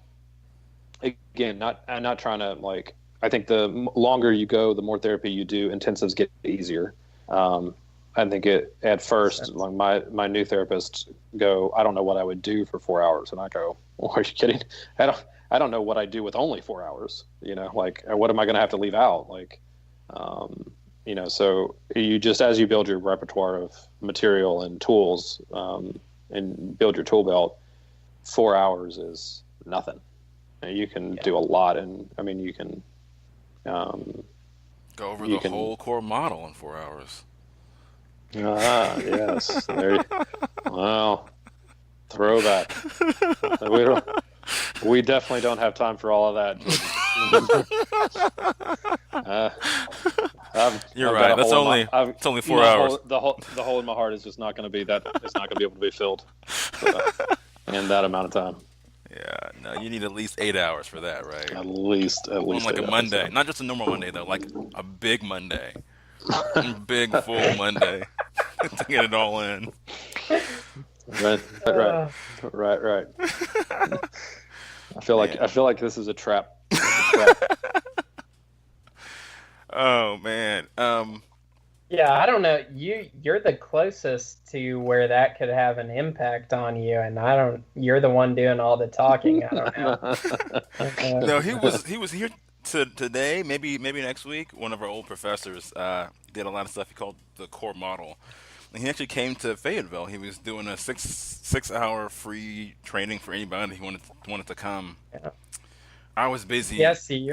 again, I'm not trying to, like, I think the longer you go, the more therapy you do, intensives get easier. I think at first, like, my new therapists go, I don't know what I would do for 4 hours. And I go, well, are you kidding? I don't know what I do with only 4 hours, like, what am I going to have to leave out? Like, so you just, as you build your repertoire of material and tools, and build your tool belt, 4 hours is nothing. And you can do a lot. And I mean, you can, go over the whole core model in 4 hours. Yes. Well, throwback. We definitely don't have time for all of that. You're right. It's only 4 hours. The hole in my heart is just not going to be that. It's not going to be able to be filled in that amount of time. Yeah, no, you need at least 8 hours for that, right? At least. On like a Monday, not just a normal Monday though, like a big Monday, big full Monday to get it all in. Right. I feel like this is a trap. Oh man. Yeah, I don't know. You're the closest to where that could have an impact on you, and you're the one doing all the talking. I don't know. No, he was here today, maybe next week. One of our old professors did a lot of stuff he called the core model. And he actually came to Fayetteville. He was doing a 6-hour free training for anybody who wanted to come. Yeah. I was busy. Yeah, see,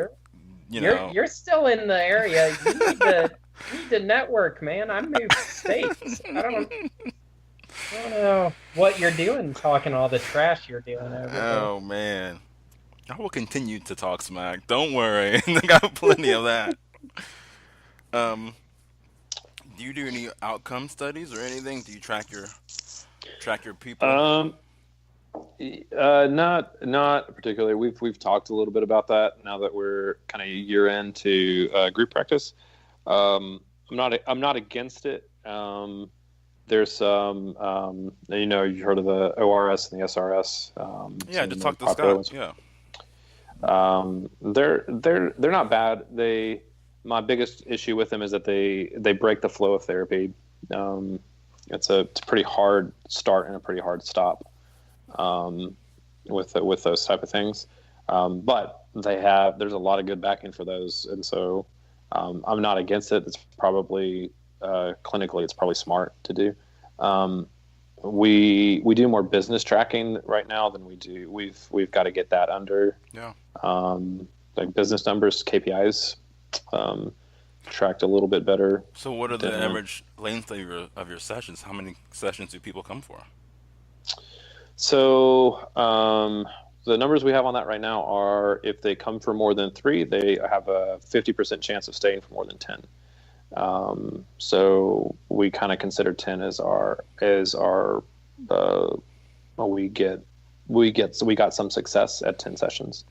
you You're know. you're still in the area. You need to network, man. I moved states. I don't know what you're doing, talking all the trash you're doing over there. Oh man, I will continue to talk smack. Don't worry, I got plenty of that. Um, do you do any outcome studies or anything? Do you track your people? Um, not particularly. We've talked a little bit about that now that we're kind of a year into group practice. I'm not against it. There's some you've heard of the ORS and the SRS, Yeah, some of just the more talk to popular Scott. ones. Yeah. They're not bad. My biggest issue with them is that they break the flow of therapy. Um, it's a pretty hard start and a pretty hard stop, um, with those type of things. But there's a lot of good backing for those, and so I'm not against it. It's probably clinically it's probably smart to do. Um, we do more business tracking right now than we do. We've got to get that under Yeah. like business numbers, KPIs, um, tracked a little bit better. So, what are the Than, average length of your sessions? How many sessions do people come for? so the numbers we have on that right now are if they come for more than three, they have a 50% chance of staying for more than 10. So we kind of consider 10 as our well, we got some success at 10 sessions,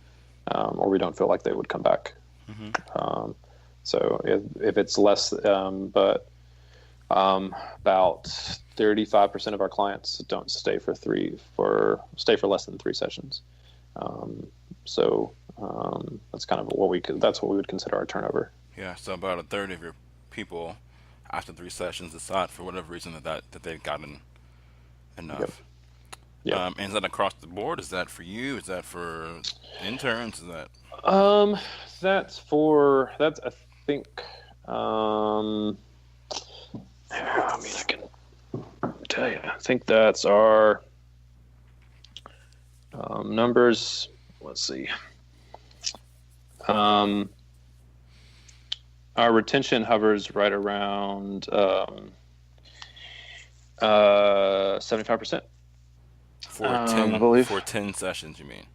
or we don't feel like they would come back. Hmm. Um, so if it's less, but about 35% of our clients don't stay for less than 3 sessions. Um, so that's kind of that's what we would consider our turnover. Yeah. So about a third of your people after 3 sessions decide for whatever reason that they've gotten Yep. enough. Yep. And is that across the board? Is that for you? Is that for interns? Is that Um, that's I think. Um, I mean, I can tell you. I think that's our numbers. Let's see. Um, our retention hovers right around 75%. for I 10 believe. for 10 sessions? You mean?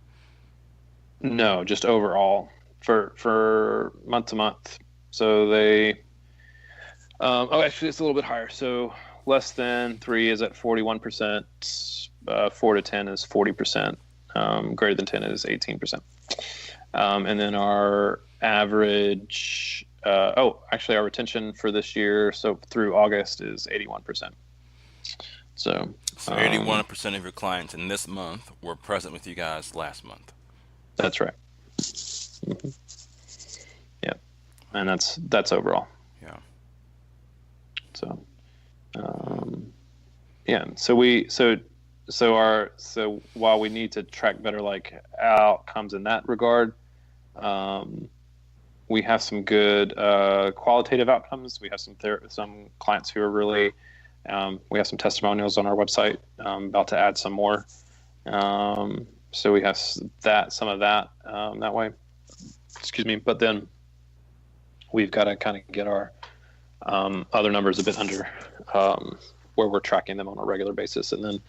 No, just overall for month to month. So they actually it's a little bit higher. So less than 3 is at 41%. 4 to 10 is 40%. Greater than 10 is 18%. And then our average. Actually, our retention for this year, so through August, is 81%. So So 81% of your clients in this month were present with you guys last month. that's right. Hmm. Yeah, and that's overall. Yeah. So yeah, so while we need to track better like outcomes in that regard, um, we have some good qualitative outcomes. We have some clients who are really. We have some testimonials on our website. About to add some more. So we have some of that that way. Excuse me. But then we've got to kind of get our other numbers a bit under where we're tracking them on a regular basis, and then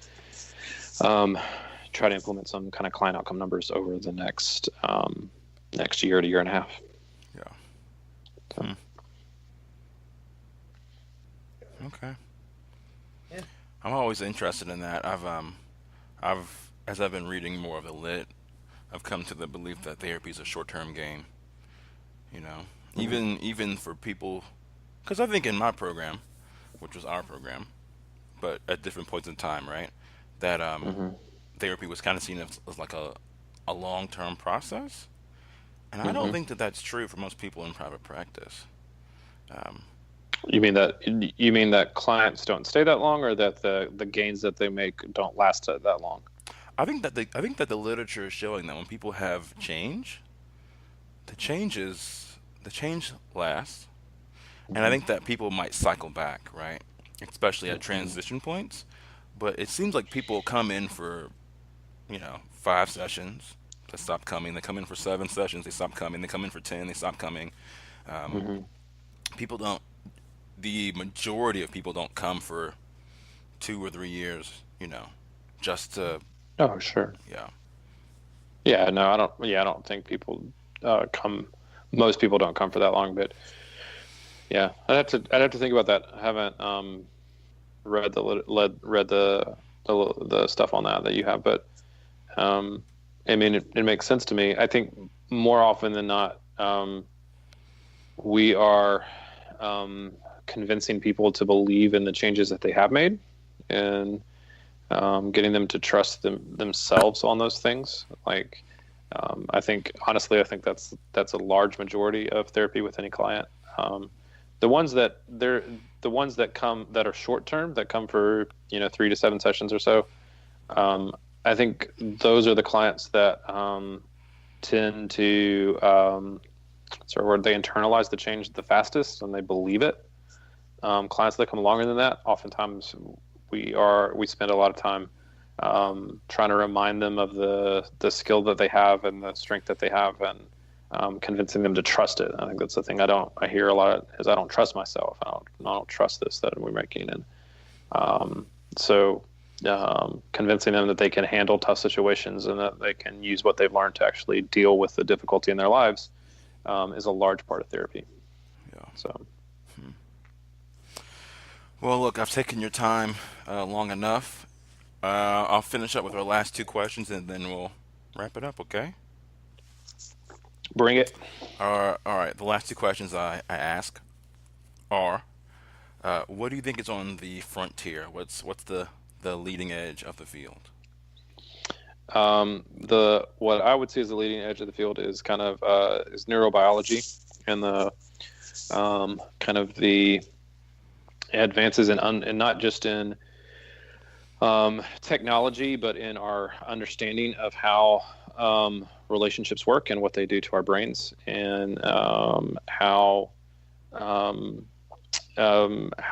try to implement some kind of client outcome numbers over the next year to year and a half. Yeah. So, Hmm. Okay. Yeah. I'm always interested in that. As I've been reading more of the lit, I've come to the belief that therapy is a short-term game. You know, mhm, even for people, because I think in my program, which was our program, but at different points in time, right? That mhm, therapy was kind of seen as like a long-term process, and I don't mhm. think that that's true for most people in private practice. Um, You mean that clients don't stay that long, or that the gains that they make don't last that long? I think that the literature is showing that when people have change, the change lasts, and I Mhm, think that people might cycle back, right? Especially at mhm, transition points. But it seems like people come in for 5 sessions, They stop coming. They come in for 7 sessions. They stop coming. They come in for 10. They stop coming. Um, Hmm. People don't. The majority of people don't come for 2 or 3 years. Just to, Oh, sure. yeah. Yeah, no, I don't. Yeah, I don't think people come. Most people don't come for that long, but yeah, I'd have to think about that. I haven't read the stuff on that you have, but um, I mean, it makes sense to me. I think more often than not, we are convincing people to believe in the changes that they have made, and getting them to trust themselves on those things. Like, I think honestly, I think that's a large majority of therapy with any client. The ones that come that are short term, that come for 3 to 7 sessions or so. I think those are the clients that tend to sort of where they internalize the change the fastest and they believe it. Clients that come longer than that, oftentimes we spend a lot of time trying to remind them of the skill that they have and the strength that they have, and convincing them to trust it. I think that's the thing I hear a lot is I don't trust myself. I don't trust this that we're making, and so convincing them that they can handle tough situations and that they can use what they've learned to actually deal with the difficulty in their lives is a large part of therapy. Yeah. So. Well, look, I've taken your time long enough. I'll finish up with our last two questions and then we'll wrap it up, okay? Bring it. All right. The last two questions I ask are, what do you think is on the frontier? What's the leading edge of the field? The what I would see as the leading edge of the field is kind of is neurobiology, and the kind of the advances and not just in technology, but in our understanding of how relationships work and what they do to our brains, and how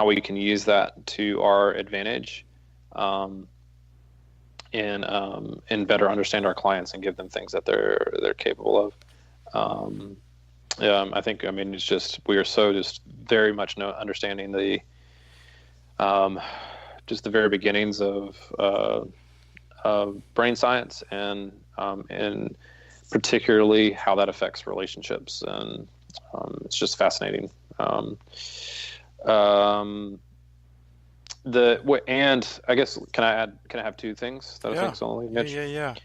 we can use that to our advantage, and better understand our clients and give them things that they're capable of. I think, I mean, it's just we are so just very much understanding just the very beginnings of brain science, and particularly how that affects relationships, and it's just fascinating. And I guess can I have two things that I think is only niche? Yeah.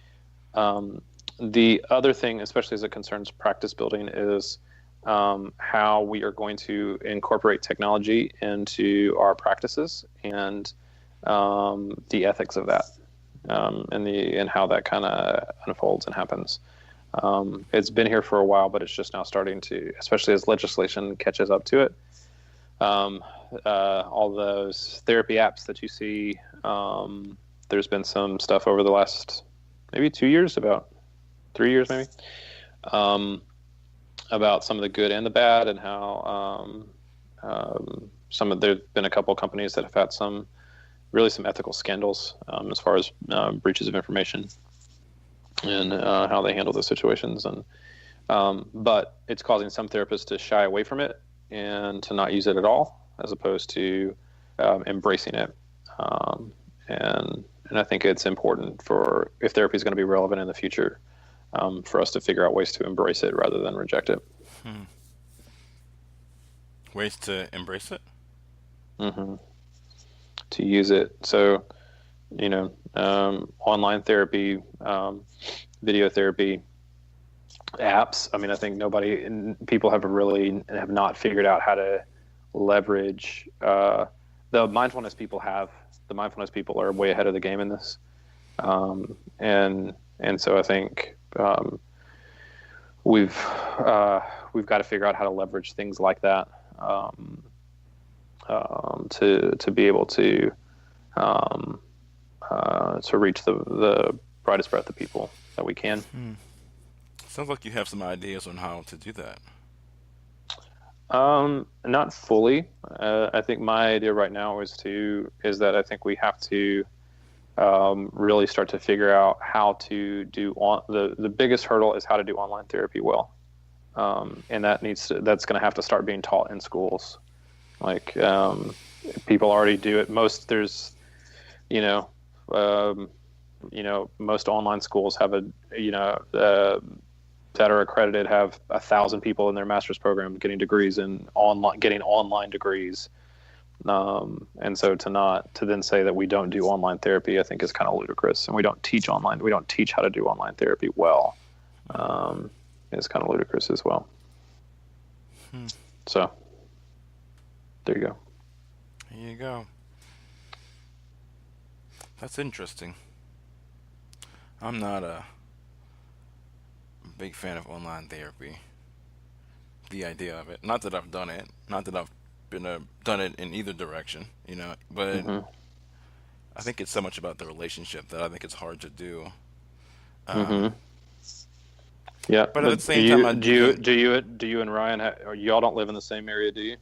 The other thing, especially as it concerns practice building, is how we are going to incorporate technology into our practices, and the ethics of that, and how that kind of unfolds and happens. It's been here for a while, but it's just now starting to, especially as legislation catches up to it. All those therapy apps that you see, there's been some stuff over the last maybe 2 years, about 3 years maybe, about some of the good and the bad, and how there's been a couple of companies that have had some ethical scandals as far as breaches of information, and how they handle those situations. And but it's causing some therapists to shy away from it and to not use it at all, as opposed to embracing it. And I think it's important for, if therapy is going to be relevant in the future, for us to figure out ways to embrace it rather than reject it. Ways to embrace it? Mm-hmm. To use it. So, online therapy, video therapy, apps. I mean, I think people have not figured out how to leverage the mindfulness people have. The mindfulness people are way ahead of the game in this, and so I think we've got to figure out how to leverage things like that to be able to reach the brightest breadth of people that we can. Sounds like you have some ideas on how to do that. Not fully. I think my idea right now is that I think we have to really start to figure out how to do the biggest hurdle is how to do online therapy well. And that's going to have to start being taught in schools. Like, people already do it. You know, most online schools have that are accredited have 1,000 people in their master's program getting degrees in getting online degrees. And so to then say that we don't do online therapy, I think is kind of ludicrous. And we don't teach how to do online therapy well. Is kind of ludicrous as well. So there you go. There you go. That's interesting. I'm not a big fan of online therapy. The idea of it. Not that I've done it. Not that I've done it in either direction, but I think it's so much about the relationship that I think it's hard to do. Yeah, but at the same time, do you and Ryan or y'all don't live in the same area, do you?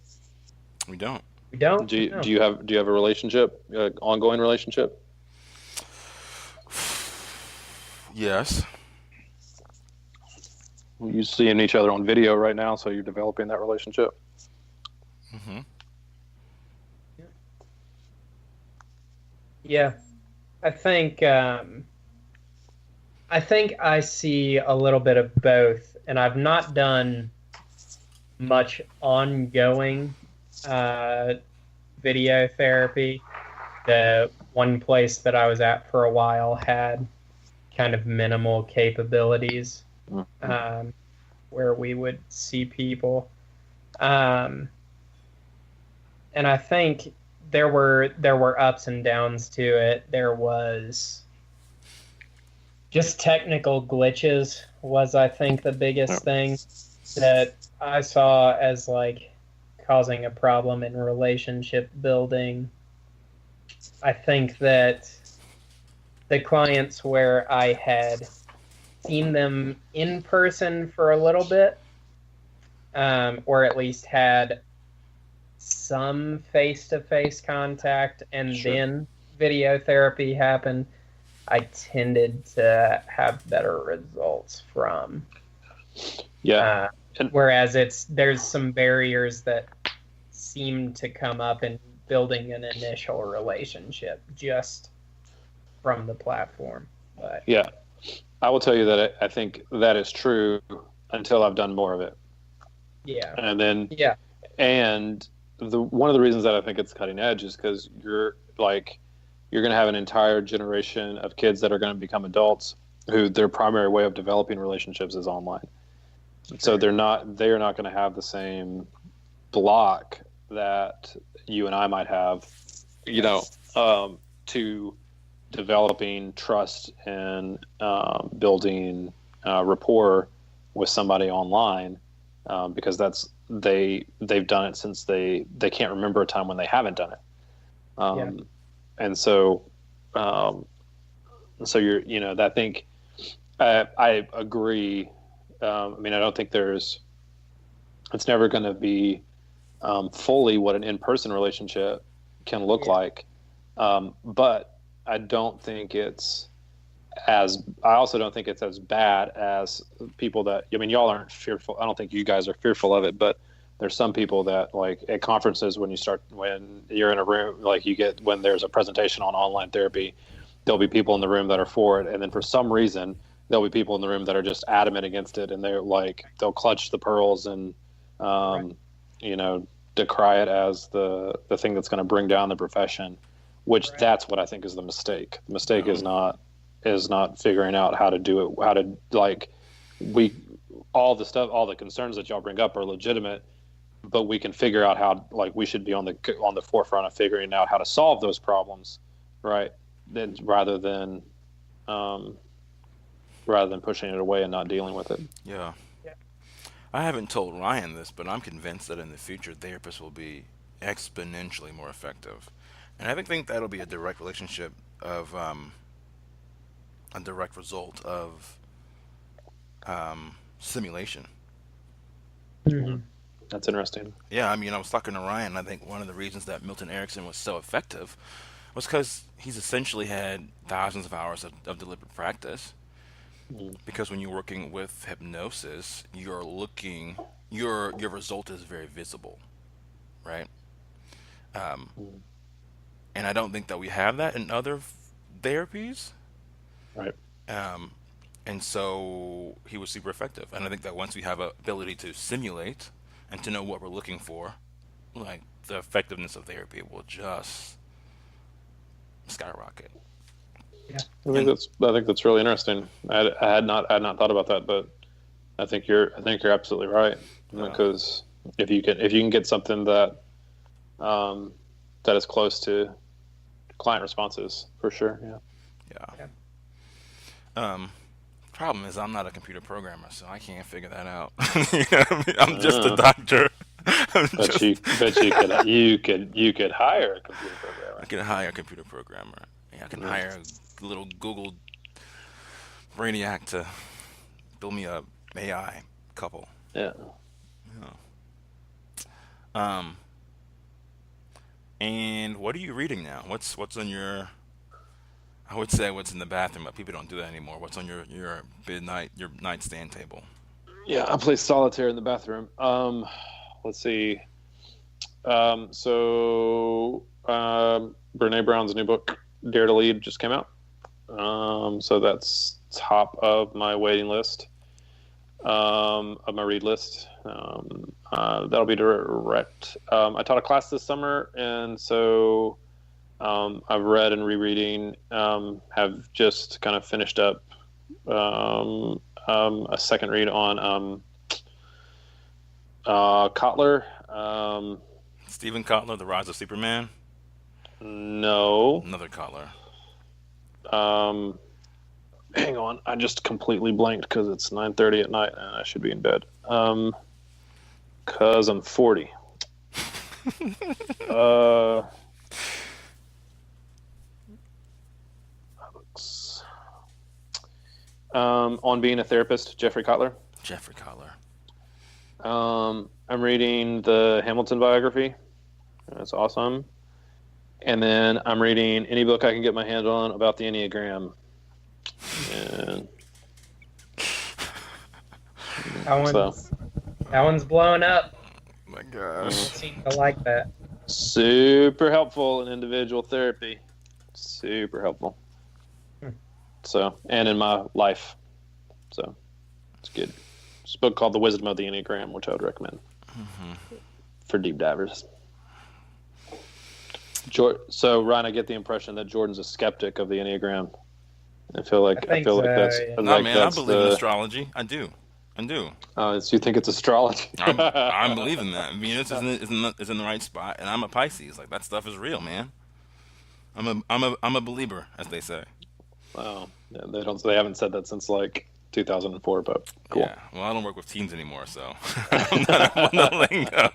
We don't. We don't. Do you have a relationship, ongoing relationship? Yes. You seeing each other on video right now, so you're developing that relationship. Yeah, I think I see a little bit of both, and I've not done much ongoing video therapy. The one place that I was at for a while had kind of minimal capabilities, where we would see people, and I think there were ups and downs to it. There was just technical glitches was, I think, the biggest thing that I saw as like causing a problem in relationship building. I think that the clients where I had seen them in person for a little bit, or at least had some face-to-face contact, and then video therapy happened, I tended to have better results from. Yeah. Whereas there's some barriers that seem to come up in building an initial relationship just from the platform. But yeah, I will tell you that I think that is true until I've done more of it. Yeah. And then and one of the reasons that I think it's cutting edge is because you're going to have an entire generation of kids that are going to become adults who their primary way of developing relationships is online. So they are not going to have the same block that you and I might have, to developing trust and building rapport with somebody online, because they've done it since they can't remember a time when they haven't done it. And so you're, I think I agree. I don't think it's never going to be fully what an in-person relationship can look like. But I also don't think it's as bad as people that, y'all aren't fearful. I don't think you guys are fearful of it, but there's some people that, like, at conferences, when you're in a room, like when there's a presentation on online therapy, there'll be people in the room that are for it. And then for some reason, there'll be people in the room that are just adamant against it. And they'll clutch the pearls and, decry it as the thing that's going to bring down the profession, which that's what I think is the mistake. The mistake is not figuring out how to do it, all the concerns that y'all bring up are legitimate, but we can figure out how, we should be on the forefront of figuring out how to solve those problems, right? Then rather than pushing it away and not dealing with it. Yeah. I haven't told Ryan this, but I'm convinced that in the future, therapists will be exponentially more effective. And I think that'll be a direct relationship of a direct result of simulation. Mm-hmm. That's interesting. Yeah, I was talking to Ryan. I think one of the reasons that Milton Erickson was so effective Well, it's because he's essentially had thousands of hours of deliberate practice. Mm. Because when you're working with hypnosis, your result is very visible, right? Um, Mm. and I don't think that we have that in other therapies. Right. Um, and so he was super effective. And I think that once we have a ability to simulate and to know what we're looking for, like the effectiveness of therapy will just skyrocket. Yeah. And I think that's really interesting. I had not thought about that, but I think you're absolutely right. uh, Because if you can get something that that is close to client responses, for sure. Yeah. yeah. Problem is, I'm not a computer programmer, so I can't figure that out. You know what I mean? I'm just a Uh, doctor. I'm but just. you could hire a computer I programmer. can hire a computer programmer. Yeah, I can hire a little Google brainiac to build me a AI couple. Yeah. Yeah. Um, and what are you reading now? What's on your? I would say what's in the bathroom, but people don't do that anymore. What's on your nightstand table? Yeah, I play solitaire in the bathroom. Let's see. Brene Brown's new book, Dare to Lead, just came out. So that's top of my waiting list, of my read list. That'll be direct. I taught a class this summer, and so I've read and rereading. Have just kind of finished up a second read on Kotler. Stephen Kotler, The Rise of Superman. No. Another Kotler. Hang on, I just completely blanked because it's 9:30 at night and I should be in bed. Because I'm 40. On Being a Therapist, Jeffrey Kotler. Jeffrey Kotler. I'm reading the Hamilton biography. That's awesome. And then I'm reading any book I can get my hands on about the Enneagram. And That one's blowing up. Oh my People gosh. seem to like that. super helpful in individual therapy. Super helpful. So, and in my life. So, it's good. It's a book called The Wisdom of the Enneagram, which I would recommend for deep divers. So, Ryan, I get the impression that Jordan's a skeptic of the Enneagram. I feel like I think so, that's. yeah. I No, like man, I that's believe in the. astrology. I do. So you think it's astrology? I believe in that. Venus is in the right spot, and I'm a Pisces. Like that stuff is real, man. I'm a believer, as they say. Oh, yeah, they haven't said that since like 2004, but cool. Yeah. Well, I don't work with teens anymore, so I'm not on the lingo.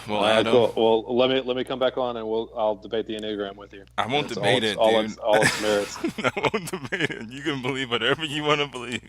Well, Adam, cool. Well, let me come back on and I'll debate the Enneagram with you. I won't It's debate it, all dude. its merits. I won't debate it. You can believe whatever you want to believe.